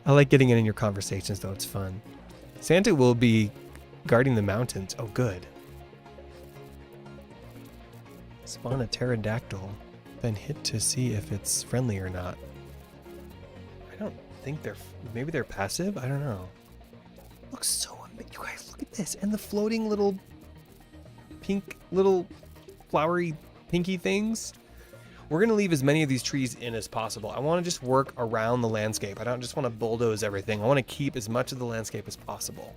I like getting in your conversations, though. It's fun. Santa will be guarding the mountains. Oh, good. Spawn a pterodactyl, then hit to see if it's friendly or not. I don't think they're... Maybe they're passive? I don't know. Looks so amazing. You guys, look at this. And the floating little pink, little flowery pinky things. We're going to leave as many of these trees in as possible. I want to just work around the landscape. I don't just want to bulldoze everything. I want to keep as much of the landscape as possible.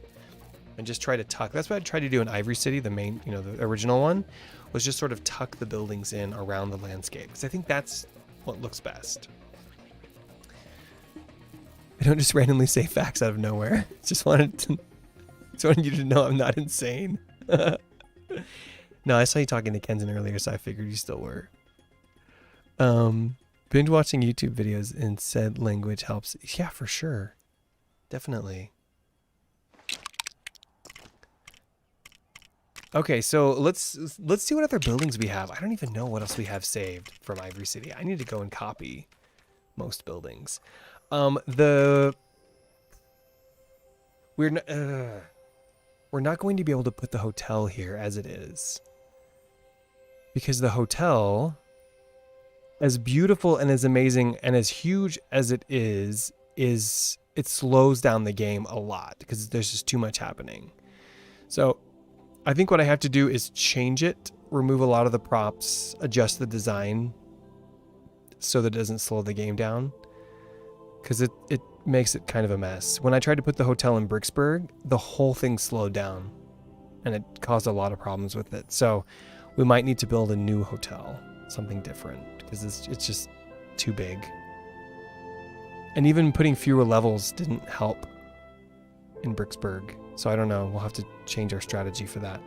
And just try to tuck. That's what I tried to do in Ivory City, the main, the original one, was just sort of tuck the buildings in around the landscape. Because I think that's what looks best. I don't just randomly say facts out of nowhere. Just wanted you to know I'm not insane. No, I saw you talking to Kenzen earlier, so I figured you still were. Binge watching YouTube videos in said language helps. Yeah, for sure. Definitely. Okay, so let's see what other buildings we have. I don't even know what else we have saved from Ivory City. I need to go and copy most buildings. We're not going to be able to put the hotel here as it is. Because the hotel, as beautiful and as amazing and as huge as it is it slows down the game a lot because there's just too much happening. So I think what I have to do is change it, remove a lot of the props, adjust the design so that it doesn't slow the game down. Because it makes it kind of a mess. When I tried to put the hotel in Bricksburg, the whole thing slowed down and it caused a lot of problems with it. So we might need to build a new hotel, something different, because it's just too big. And even putting fewer levels didn't help in Bricksburg. So I don't know. We'll have to change our strategy for that.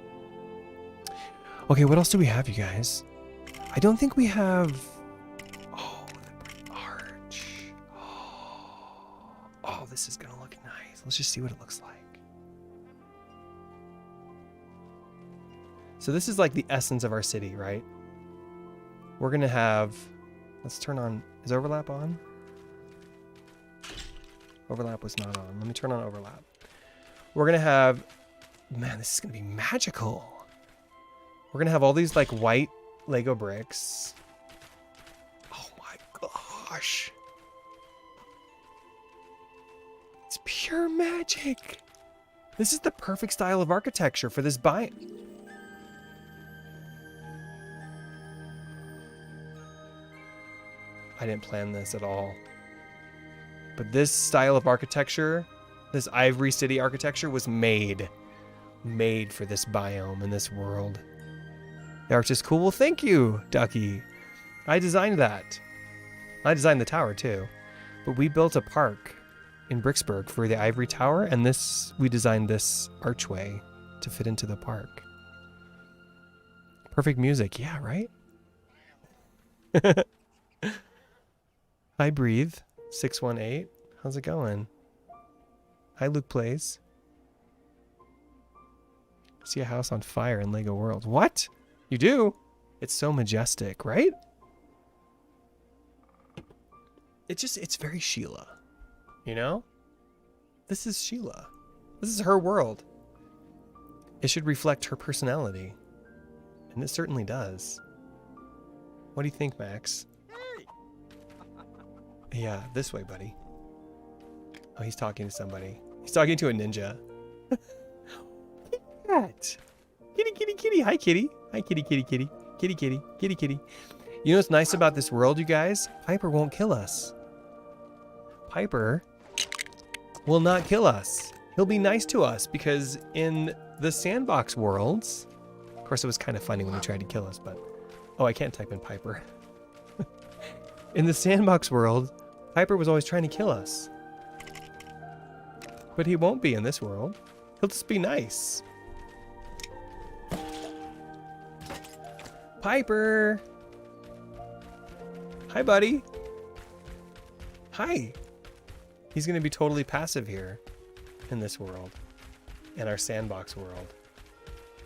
Okay, what else do we have, you guys? I don't think we have... Oh, the arch. Oh, this is going to look nice. Let's just see what it looks like. So this is like the essence of our city, right? We're going to have... Let's turn on... Is overlap on? Overlap was not on. Let me turn on overlap. We're going to have... Man, this is going to be magical. We're going to have all these like white Lego bricks. Oh my gosh. It's pure magic. This is the perfect style of architecture for this biome. I didn't plan this at all. But this style of architecture, this Ivory City architecture, was made for this biome and this world. The arch is cool. Well, thank you, Ducky. I designed that. I designed the tower too. But we built a park in Bricksburg for the Ivory Tower, and we designed this archway to fit into the park. Perfect music. Yeah, right? Hi, Breathe. 618. How's it going? Hi, Luke Plays. See a house on fire in Lego World. What? You do? It's so majestic, right? It's very Sheila. You know? This is Sheila. This is her world. It should reflect her personality. And it certainly does. What do you think, Max? Yeah, this way, buddy. Oh, he's talking to somebody. He's talking to a ninja. Cat. Kitty, kitty, kitty. Hi, kitty. Hi, kitty, kitty, kitty. Kitty, kitty, kitty, kitty. You know what's nice about this world, you guys? Piper won't kill us. Piper will not kill us. He'll be nice to us because in the sandbox worlds, of course, it was kind of funny when he tried to kill us, but oh, I can't type in Piper. In the sandbox world, Piper was always trying to kill us. But he won't be in this world. He'll just be nice. Piper! Hi, buddy. Hi. He's going to be totally passive here in this world. In our sandbox world.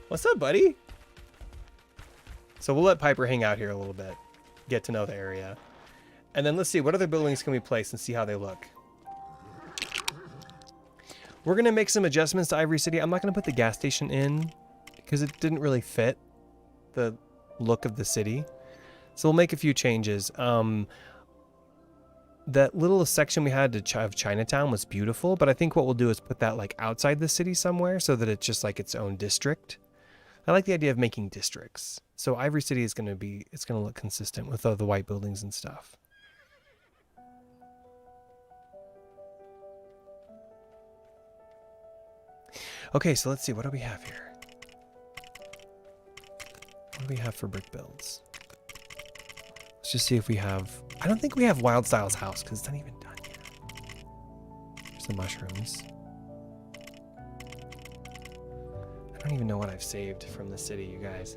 What's up, buddy? So we'll let Piper hang out here a little bit. Get to know the area. And then let's see, what other buildings can we place and see how they look? We're going to make some adjustments to Ivory City. I'm not going to put the gas station in because it didn't really fit the look of the city. So we'll make a few changes. That little section we had of Chinatown was beautiful, but I think what we'll do is put that like outside the city somewhere so that it's just like its own district. I like the idea of making districts. So Ivory City is going to look consistent with all the white buildings and stuff. Okay, so let's see. What do we have here? What do we have for brick builds? Let's just see if we have... I don't think we have Wild Styles house because it's not even done yet. There's the mushrooms. I don't even know what I've saved from the city, you guys.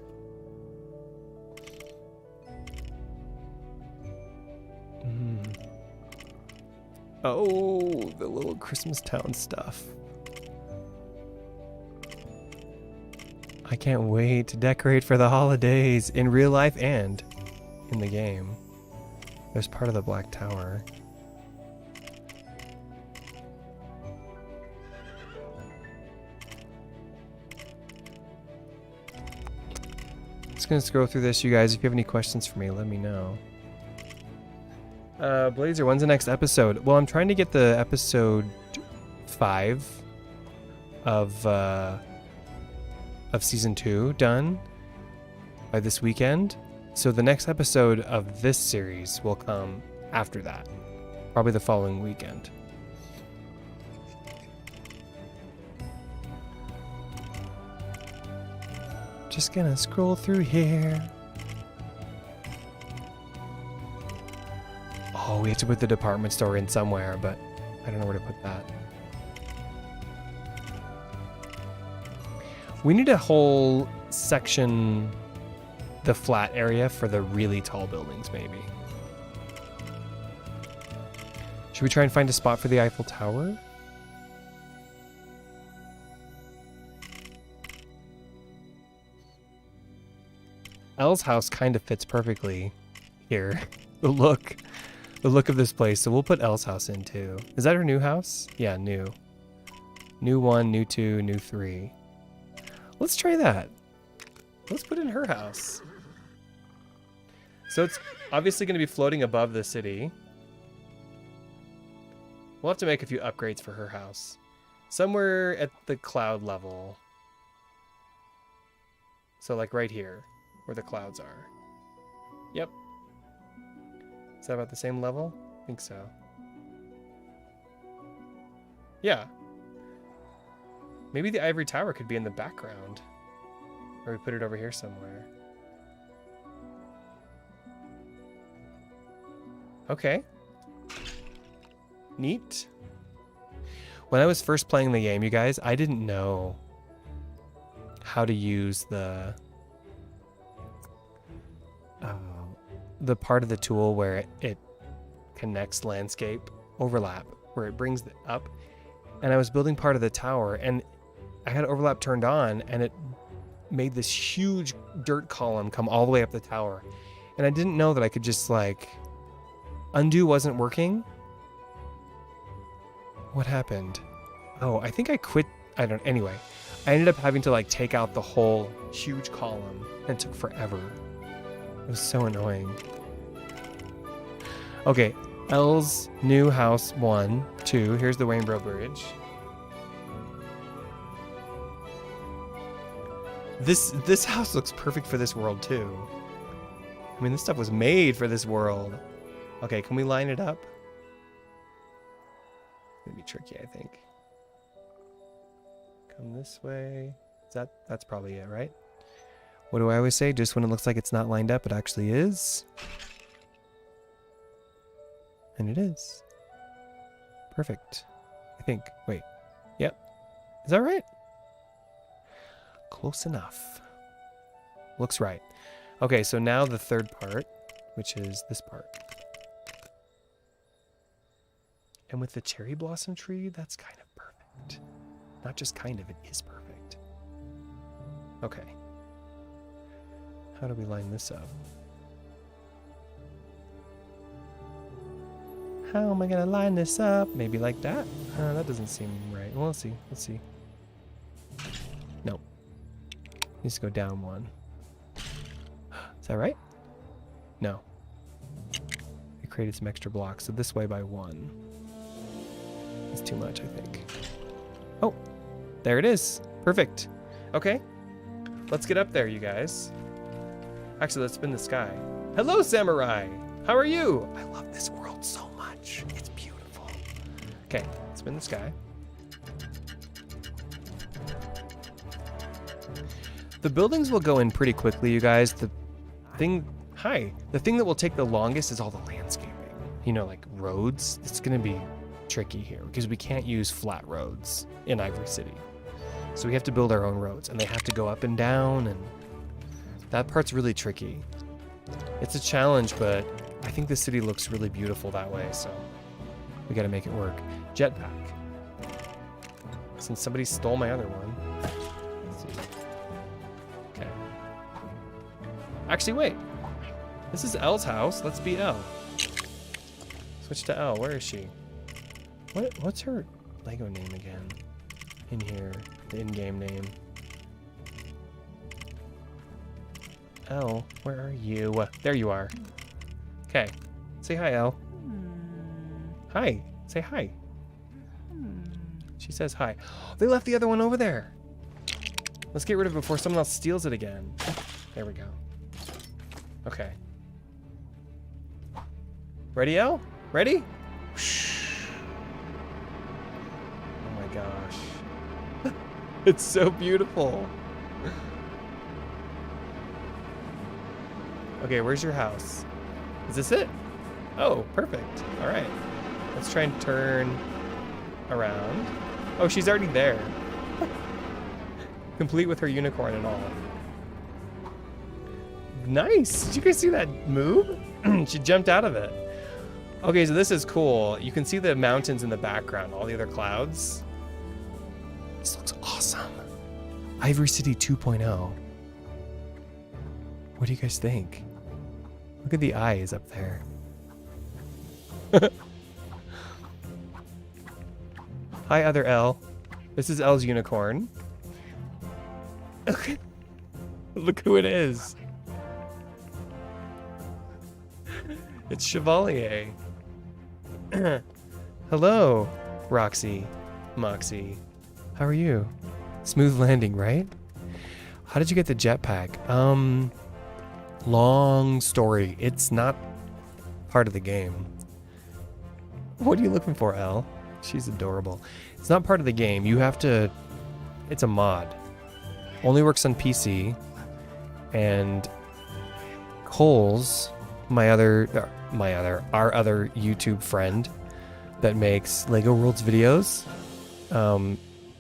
Oh, the little Christmas town stuff. I can't wait to decorate for the holidays in real life and in the game. There's part of the Black Tower. Just gonna scroll through this, you guys. If you have any questions for me, let me know. Blazer, when's the next episode? Well, I'm trying to get the episode 5 of season 2 done by this weekend. So the next episode of this series will come after that, probably the following weekend. Just gonna scroll through here. Oh, we have to put the department store in somewhere, but I don't know where to put that. We need a whole section, the flat area for the really tall buildings, maybe. Should we try and find a spot for the Eiffel Tower? Elle's house kind of fits perfectly here. The look of this place. So we'll put Elle's house in too. Is that her new house? Yeah, new. New 1, new 2, new 3. Let's try that. Let's put in her house. So it's obviously going to be floating above the city. We'll have to make a few upgrades for her house. Somewhere at the cloud level. So like right here, where the clouds are. Yep. Is that about the same level? I think so. Yeah. Maybe the Ivory Tower could be in the background. Or we put it over here somewhere. Okay. Neat. When I was first playing the game, you guys, I didn't know how to use the part of the tool where it connects landscape overlap, where it brings it up. And I was building part of the tower, and I had overlap turned on, and it made this huge dirt column come all the way up the tower. And I didn't know that I could just like undo wasn't working. What happened? Oh, I think I quit. Anyway, I ended up having to like take out the whole huge column, and it took forever. It was so annoying. Okay, L's new house 1, 2. Here's the Rainbow Bridge. This house looks perfect for this world too. I mean, this stuff was made for this world. Okay, can we line it up? It's gonna be tricky, I think. Come this way. That's probably it, right? What do I always say? Just when it looks like it's not lined up, it actually is. And it is. Perfect. I think. Wait. Yep. Is that right? Close enough. Looks right. Okay, so now the third part, which is this part. And with the cherry blossom tree, that's kind of perfect. Not just kind of, it is perfect. Okay. How do we line this up? How am I gonna line this up? Maybe like that? That doesn't seem right. Well, let's see. Let's see. No. Needs to go down one. Is that right? No. I created some extra blocks, so this way by 1. It's too much, I think. Oh, there it is. Perfect. Okay. Let's get up there, you guys. Actually, let's spin the sky. Hello, Samurai. How are you? I love this world so much. It's beautiful. Okay, spin the sky. The buildings will go in pretty quickly, you guys. The thing that will take the longest is all the landscaping. You know, like roads. It's gonna be tricky here because we can't use flat roads in Ivory City. So we have to build our own roads, and they have to go up and down, and that part's really tricky. It's a challenge, but I think the city looks really beautiful that way, so we gotta make it work. Jetpack. Since somebody stole my other one. Let's see. Okay. Actually, wait. This is L's house. Let's be L. Switch to L. Where is she? What's her Lego name again? In here. The in-game name. L, where are you? There you are. Okay. Say hi, L. Hi. Say hi. She says hi. They left the other one over there. Let's get rid of it before someone else steals it again. There we go. Okay. Ready, L? Ready? Oh my gosh. It's so beautiful. Okay, where's your house? Is this it? Oh, perfect. All right. Let's try and turn around. Oh, she's already there. Complete with her unicorn and all. Nice. Did you guys see that move? She jumped out of it. Okay, so this is cool. You can see the mountains in the background, all the other clouds. This looks awesome. Ivory City 2.0. What do you guys think? Look at the eyes up there. Hi, other L. This is L's unicorn. Okay. Look who it is. It's Chevalier. Hello, Roxy, Moxie. How are you? Smooth landing, right? How did you get the jetpack? Long story. It's not part of the game. What are you looking for, Elle? She's adorable. It's not part of the game. You have to... It's a mod. Only works on PC. And Cole's, our other YouTube friend that makes Lego Worlds videos,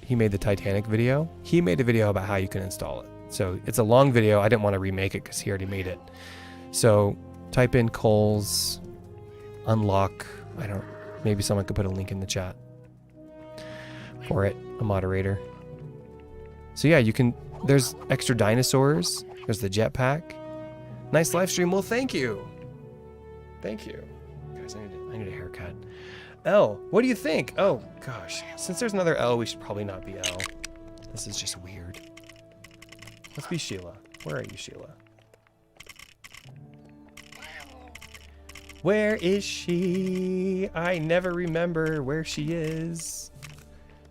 he made the Titanic video. He made a video about how you can install it. So it's a long video. I didn't want to remake it because he already made it. So type in Cole's unlock. Maybe someone could put a link in the chat for it, a moderator. So yeah, you can, there's extra dinosaurs. There's the jetpack. Nice live stream. Well, thank you. Thank you. Guys, I need a haircut. L, what do you think? Oh, gosh. Since there's another L, we should probably not be L. This is just weird. Let's be Sheila. Where are you, Sheila? Where is she? I never remember where she is.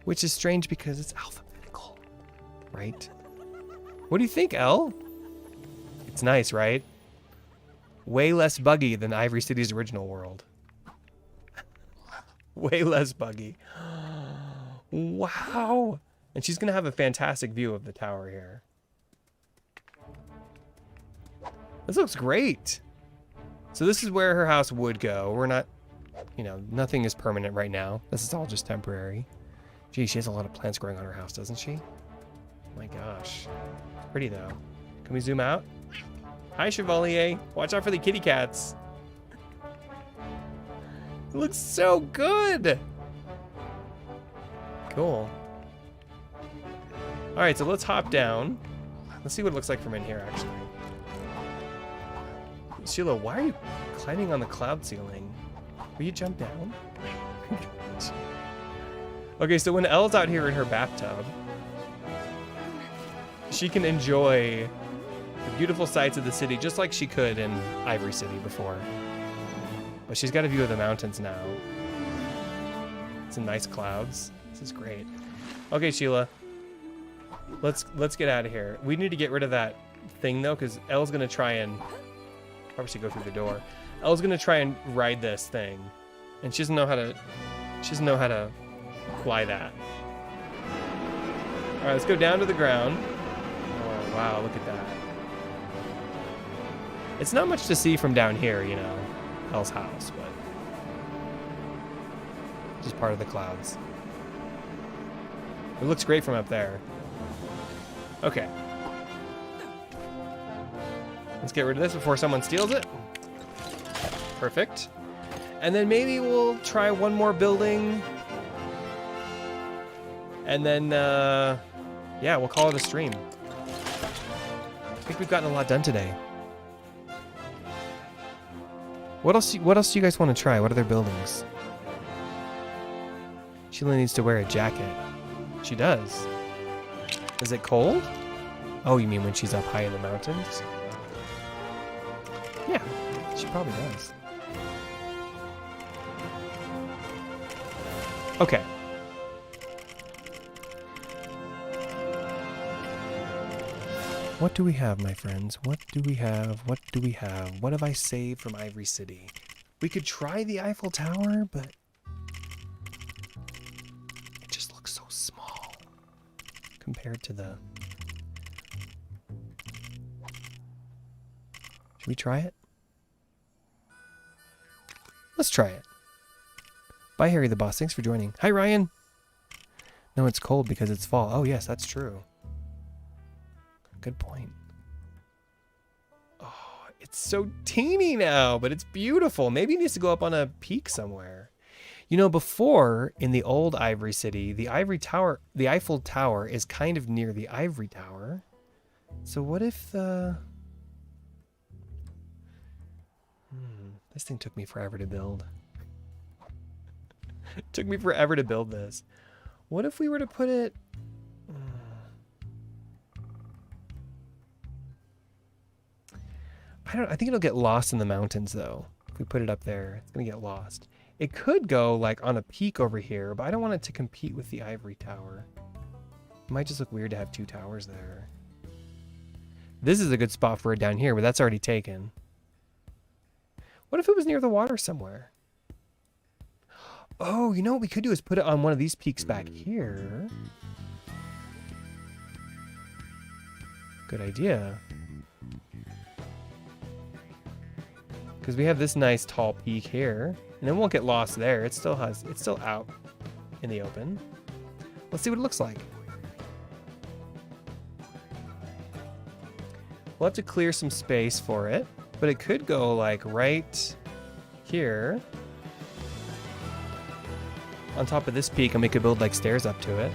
Which is strange because it's alphabetical, right? What do you think, L? It's nice, right? Way less buggy than Ivory City's original world. Way less buggy. Wow. And she's going to have a fantastic view of the tower here. This looks great. So this is where her house would go. We're not, nothing is permanent right now. This is all just temporary. Gee, she has a lot of plants growing on her house, doesn't she? My gosh. It's pretty though. Can we zoom out? Hi, Chevalier. Watch out for the kitty cats. It looks so good. Cool. All right, so let's hop down. Let's see what it looks like from in here, actually. Sheila, why are you climbing on the cloud ceiling? Will you jump down? Okay, so when Elle's out here in her bathtub, she can enjoy the beautiful sights of the city just like she could in Ivory City before. But she's got a view of the mountains now. Some nice clouds. This is great. Okay, Sheila. Let's get out of here. We need to get rid of that thing though, because Elle's gonna try and probably should go through the door. Elle's gonna try and ride this thing. And she doesn't know how to fly that. Alright, let's go down to the ground. Oh wow, look at that. It's not much to see from down here, Elle's house, but just part of the clouds. It looks great from up there. Okay. Let's get rid of this before someone steals it. Perfect. And then maybe we'll try one more building. And then, yeah, we'll call it a stream. I think we've gotten a lot done today. What else do you guys want to try? What other buildings? Sheila needs to wear a jacket. She does. Is it cold? Oh, you mean when she's up high in the mountains? Yeah, she probably does. Okay. What do we have, my friends? What do we have? What do we have? What have I saved from Ivory City? We could try the Eiffel Tower, but it just looks so small compared to the... Should we try it? Let's try it. Bye, Harry the Boss. Thanks for joining. Hi, Ryan. No, it's cold because it's fall. Oh, yes, that's true. Good point. Oh, it's so teeny now, but it's beautiful. Maybe it needs to go up on a peak somewhere. Before, in the old Ivory City, the Eiffel Tower is kind of near the Ivory Tower. So what if the... This thing took me forever to build. It took me forever to build this. What if we were to put it... I think it'll get lost in the mountains, though. If we put it up there, it's going to get lost. It could go, like, on a peak over here, but I don't want it to compete with the Ivory Tower. It might just look weird to have two towers there. This is a good spot for it down here, but that's already taken. What if it was near the water somewhere? Oh, you know what we could do is put it on one of these peaks back here. Good idea. Because we have this nice tall peak here, and it won't get lost there. It's still out in the open. Let's see what it looks like. We'll have to clear some space for it, but it could go like right here on top of this peak, and we could build like stairs up to it.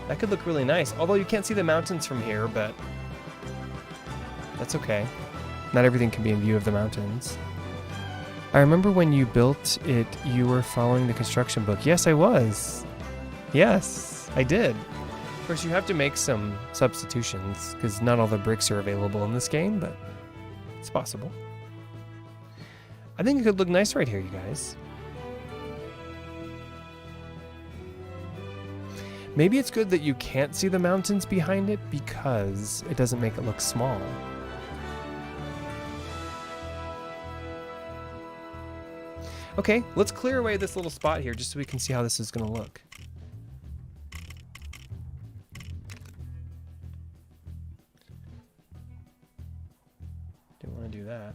That could look really nice. Although you can't see the mountains from here, but that's okay. Not everything can be in view of the mountains. I remember when you built it, you were following the construction book. Yes, I was. Yes, I did. Of course, you have to make some substitutions because not all the bricks are available in this game, but it's possible. I think it could look nice right here, you guys. Maybe it's good that you can't see the mountains behind it because it doesn't make it look small. Okay, let's clear away this little spot here just so we can see how this is going to look. Don't want to do that.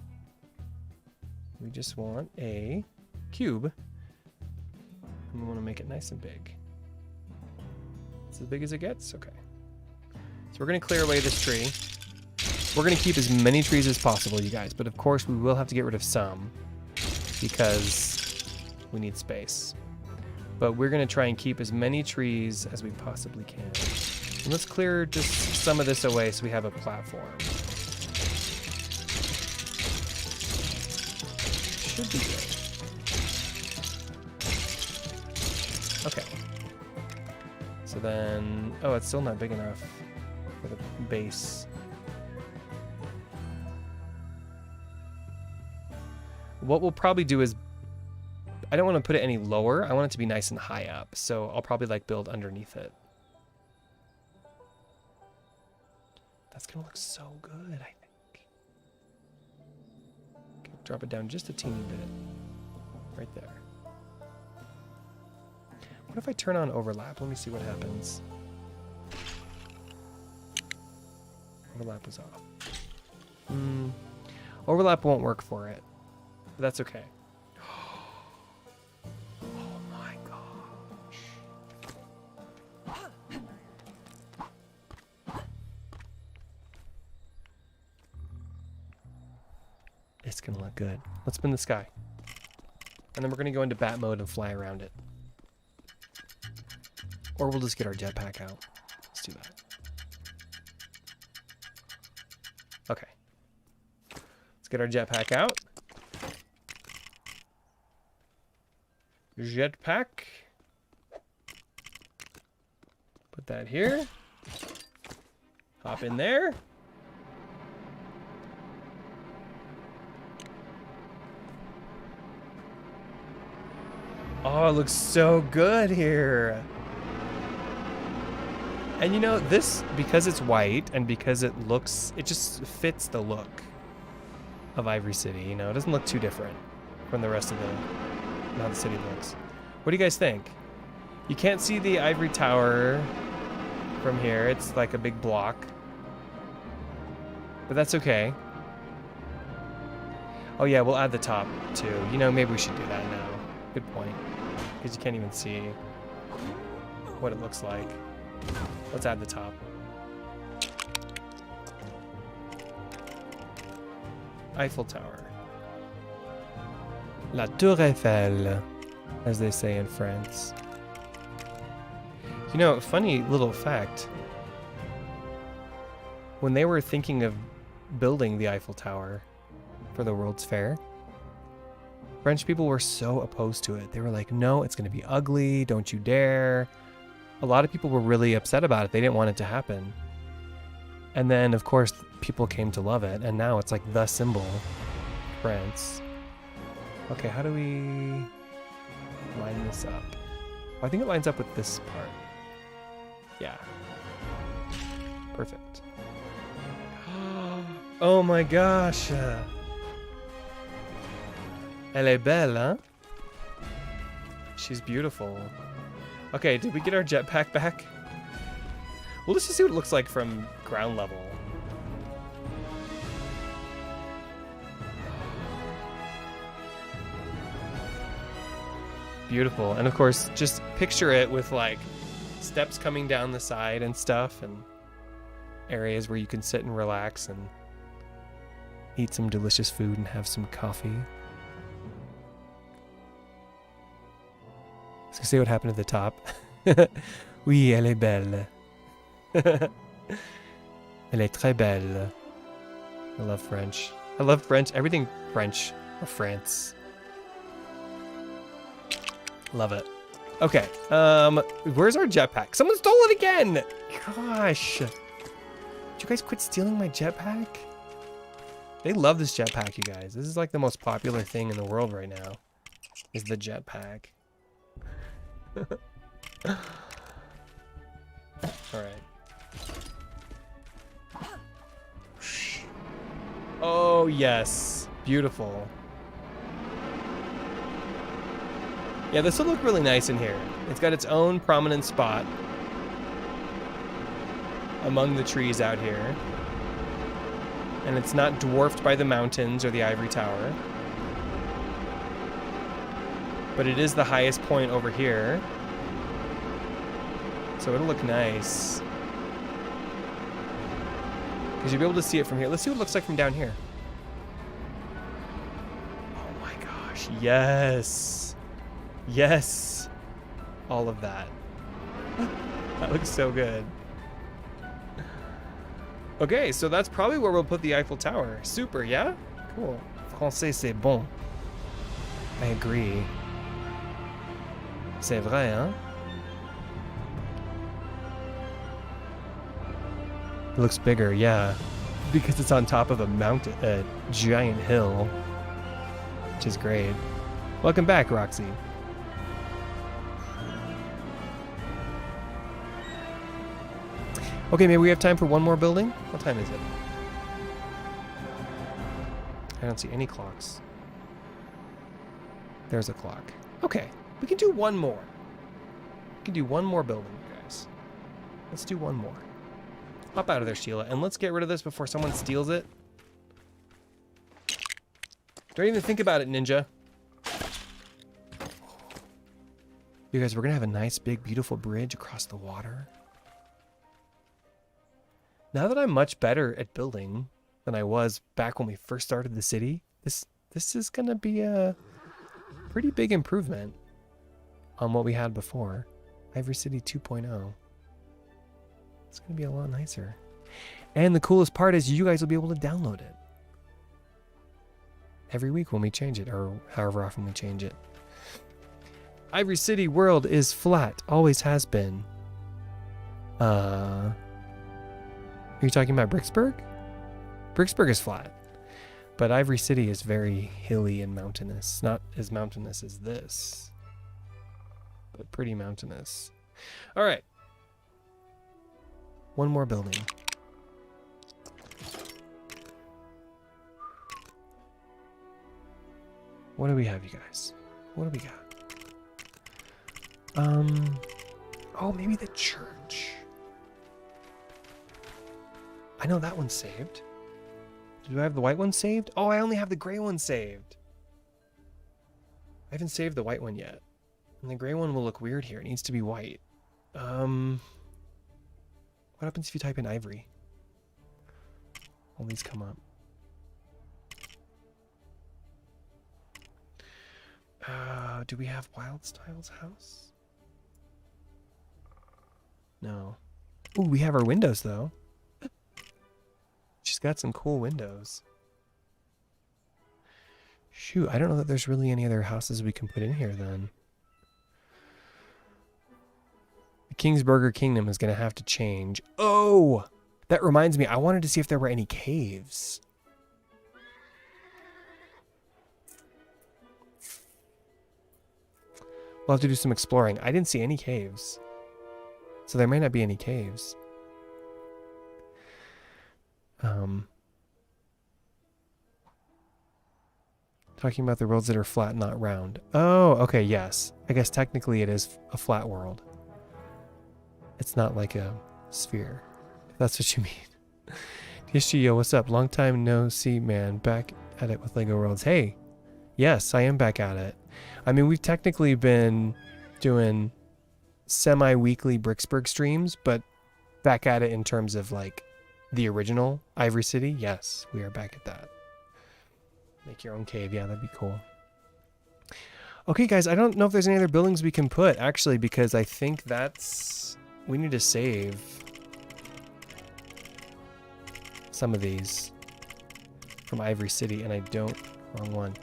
We just want a cube. And we want to make it nice and big. It's as big as it gets? Okay. So we're going to clear away this tree. We're going to keep as many trees as possible, you guys. But of course, we will have to get rid of some because we need space. But we're going to try and keep as many trees as we possibly can. And let's clear just some of this away so we have a platform. Should be good. Okay. So then, oh, it's still not big enough for the base. What we'll probably do is, I don't want to put it any lower. I want it to be nice and high up. So I'll probably like build underneath it. That's gonna look so good, I think. Okay, drop it down just a teeny bit. Right there. What if I turn on overlap? Let me see what happens. Overlap is off. Overlap won't work for it. But that's okay. Oh my gosh. It's gonna look good. Let's spin the sky. And then we're gonna go into bat mode and fly around it. Or we'll just get our jetpack out. Let's do that. Okay. Let's get our jetpack out. Jetpack. Put that here. Hop in there. Oh, it looks so good here. And you know, this, because it's white and because it just fits the look of Ivory City, you know? It doesn't look too different from the rest of how the city looks. What do you guys think? You can't see the Ivory Tower from here. It's like a big block. But that's okay. Oh yeah, we'll add the top too. You know, maybe we should do that now. Good point. Because you can't even see what it looks like. Let's add the top. Eiffel Tower. La Tour Eiffel, as they say in France. You know, funny little fact. When they were thinking of building the Eiffel Tower for the World's Fair, French people were so opposed to it. They were like, no, it's going to be ugly. Don't you dare. A lot of people were really upset about it. They didn't want it to happen. And then, of course, people came to love it. And now it's like the symbol of France. Okay, how do we line this up? Oh, I think it lines up with this part. Yeah. Perfect. Oh my gosh. Elle est belle, hein? She's beautiful. Okay, did we get our jetpack back? Well, let's just see what it looks like from ground level. Beautiful. And of course, just picture it with like steps coming down the side and stuff, and areas where you can sit and relax and eat some delicious food and have some coffee. I was gonna say what happened at the top. Oui, elle est belle. Elle est très belle. I love French. I love French. Everything French or France. Love it. Okay. Where's our jetpack? Someone stole it again. Gosh. Did you guys quit stealing my jetpack? They love this jetpack, you guys. This is like the most popular thing in the world right now. Is the jetpack. Alright. Oh, yes. Beautiful. Yeah, this will look really nice in here. It's got its own prominent spot among the trees out here. And it's not dwarfed by the mountains or the Ivory Tower. But it is the highest point over here. So it'll look nice. Because you'll be able to see it from here. Let's see what it looks like from down here. Oh my gosh, yes. Yes. All of that. That looks so good. Okay, so that's probably where we'll put the Eiffel Tower. Super, yeah? Cool. Français, c'est bon. I agree. C'est vrai, hein? It looks bigger, yeah. Because it's on top of a mountain, a giant hill. Which is great. Welcome back, Roxy. Okay, maybe we have time for one more building? What time is it? I don't see any clocks. There's a clock. Okay, we can do one more. We can do one more building, guys. Let's do one more. Hop out of there, Sheila, and let's get rid of this before someone steals it. Don't even think about it, Ninja. You guys, we're gonna have a nice, big, beautiful bridge across the water. Now that I'm much better at building than I was back when we first started the city, this is going to be a pretty big improvement on what we had before. Ivory City 2.0. It's going to be a lot nicer. And the coolest part is you guys will be able to download it every week when we change it, or however often we change it. Ivory City world is flat, always has been. Are you talking about Bricksburg? Bricksburg is flat, but Ivory City is very hilly and mountainous. Not as mountainous as this, but pretty mountainous. All right. One more building. What do we have, you guys? What do we got? Oh, maybe the church. I know that one's saved. Do I have the white one saved? Oh, I only have the gray one saved. I haven't saved the white one yet. And the gray one will look weird here. It needs to be white. What happens if you type in Ivory? All these come up. Do we have Wildstyle's house? No. Ooh, we have our windows though. She's got some cool windows. Shoot, I don't know that there's really any other houses we can put in here then. The Kingsburger Kingdom is going to have to change. Oh! That reminds me, I wanted to see if there were any caves. We'll have to do some exploring. I didn't see any caves. So there may not be any caves. Talking about the worlds that are flat, not round. Oh, okay, yes. I guess technically it is a flat world. It's not like a sphere, if that's what you mean. Sheila, what's up? Long time no see, man. Back at it with Lego Worlds. Hey, yes, I am back at it. I mean, we've technically been doing semi-weekly Bricksburg streams, but back at it in terms of like the original Ivory City. Yes, we are back at that. Make your own cave. Yeah, that'd be cool. Okay, guys, I don't know if there's any other buildings we can put, actually, because I think that's... We need to save some of these from Ivory City, and I don't... Wrong one.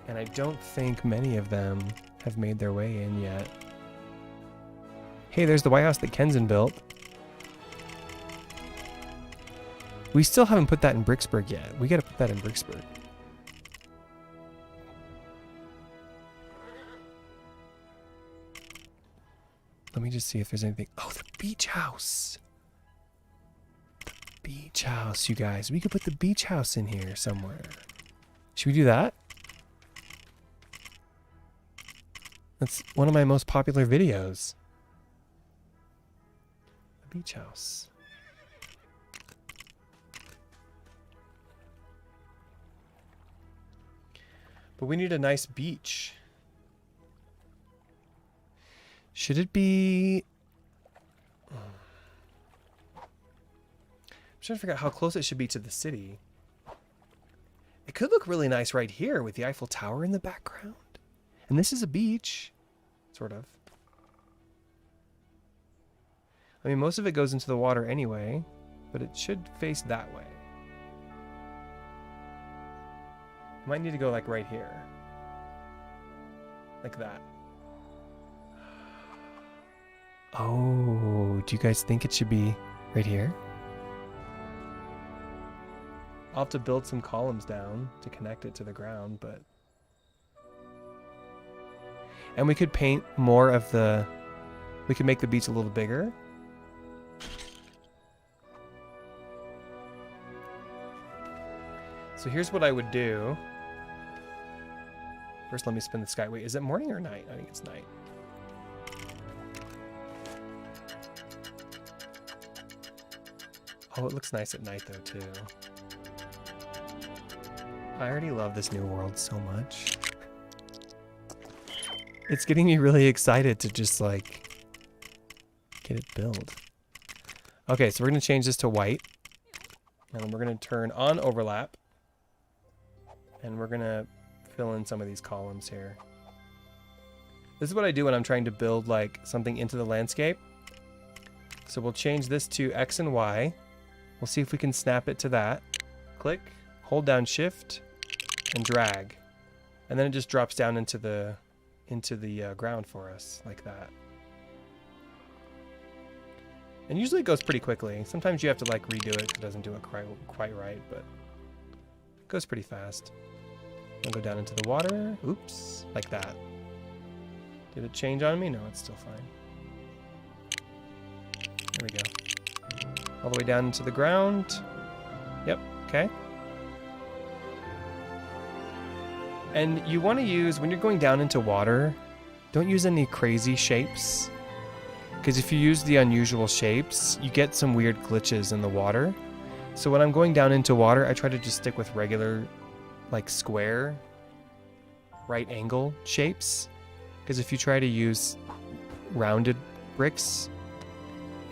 And I don't think many of them have made their way in yet. Hey, there's the White House that Kenzen built. We still haven't put that in Bricksburg yet. We gotta put that in Bricksburg. Let me just see if there's anything. Oh, the beach house. The beach house, you guys. We could put the beach house in here somewhere. Should we do that? That's one of my most popular videos. The beach house. But we need a nice beach. Should it be... I'm trying to figure out how close it should be to the city. It could look really nice right here with the Eiffel Tower in the background. And this is a beach. Sort of. I mean, most of it goes into the water anyway, but it should face that way. Might need to go like right here. Like that. Oh, do you guys think it should be right here? I'll have to build some columns down to connect it to the ground, but... And we could paint more of the... We could make the beach a little bigger. So here's what I would do. First, let me spin the sky. Wait, is it morning or night? I think it's night. Oh, it looks nice at night, though, too. I already love this new world so much. It's getting me really excited to just, like, get it built. Okay, so we're going to change this to white. And then we're going to turn on overlap. And we're going to fill in some of these columns here. This is what I do when I'm trying to build, like, something into the landscape. So we'll change this to X and Y. We'll see if we can snap it to that. Click, hold down Shift, and drag. And then it just drops down into the ground for us, like that. And usually it goes pretty quickly. Sometimes you have to like redo it if it doesn't do it quite right, but it goes pretty fast. I'll go down into the water. Oops, like that. Did it change on me? No, it's still fine. There we go. All the way down into the ground. Yep, okay. And you want to use, when you're going down into water, don't use any crazy shapes. Because if you use the unusual shapes, you get some weird glitches in the water. So when I'm going down into water, I try to just stick with regular, like square, right angle shapes. Because if you try to use rounded bricks,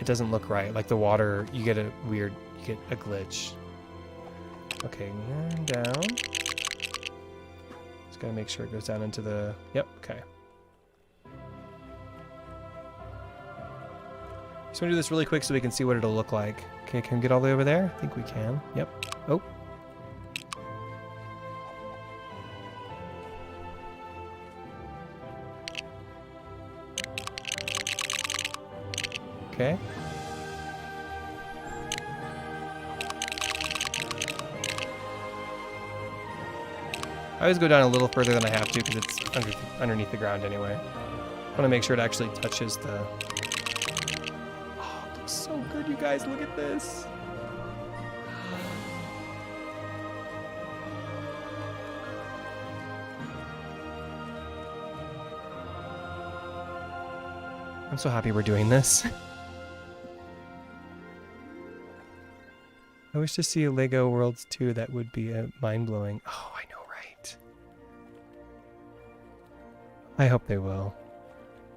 it doesn't look right. Like the water, you get a glitch. Okay, and down. Just gotta make sure it goes down into the, yep, okay. Just gonna do this really quick so we can see what it'll look like. Okay, can we get all the way over there? I think we can. Yep. Oh. Okay. I always go down a little further than I have to because it's underneath the ground anyway. I want to make sure it actually touches the... Oh, it looks so good, you guys. Look at this. I'm so happy we're doing this. I wish to see a Lego Worlds 2. That would be mind-blowing. Oh, I know, right? I hope they will.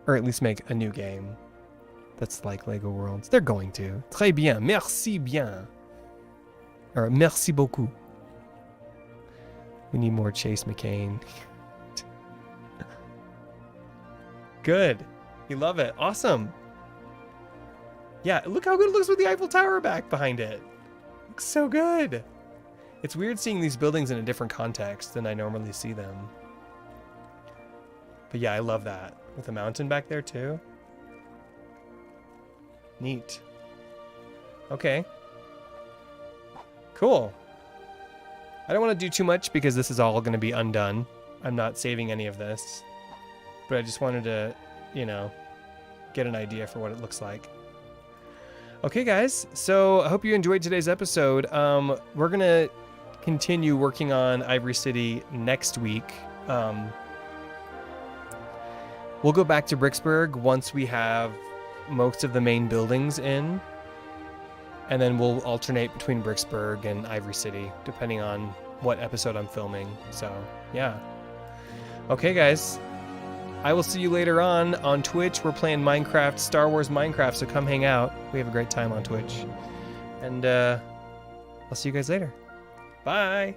Or at least make a new game that's like Lego Worlds. They're going to. Très bien. Merci bien. Or merci beaucoup. We need more Chase McCain. Good. You love it. Awesome. Yeah, look how good it looks with the Eiffel Tower back behind it. Looks so good. It's weird seeing these buildings in a different context than I normally see them. But yeah, I love that. With the mountain back there too. Neat. Okay. Cool. I don't want to do too much because this is all going to be undone. I'm not saving any of this. But I just wanted to, you know, get an idea for what it looks like. Okay, guys. So I hope you enjoyed today's episode. We're going to continue working on Ivory City next week. We'll go back to Bricksburg once we have most of the main buildings in. And then we'll alternate between Bricksburg and Ivory City, depending on what episode I'm filming. So, yeah. Okay, guys. I will see you later on Twitch. We're playing Minecraft, Star Wars Minecraft, so come hang out. We have a great time on Twitch. And I'll see you guys later. Bye!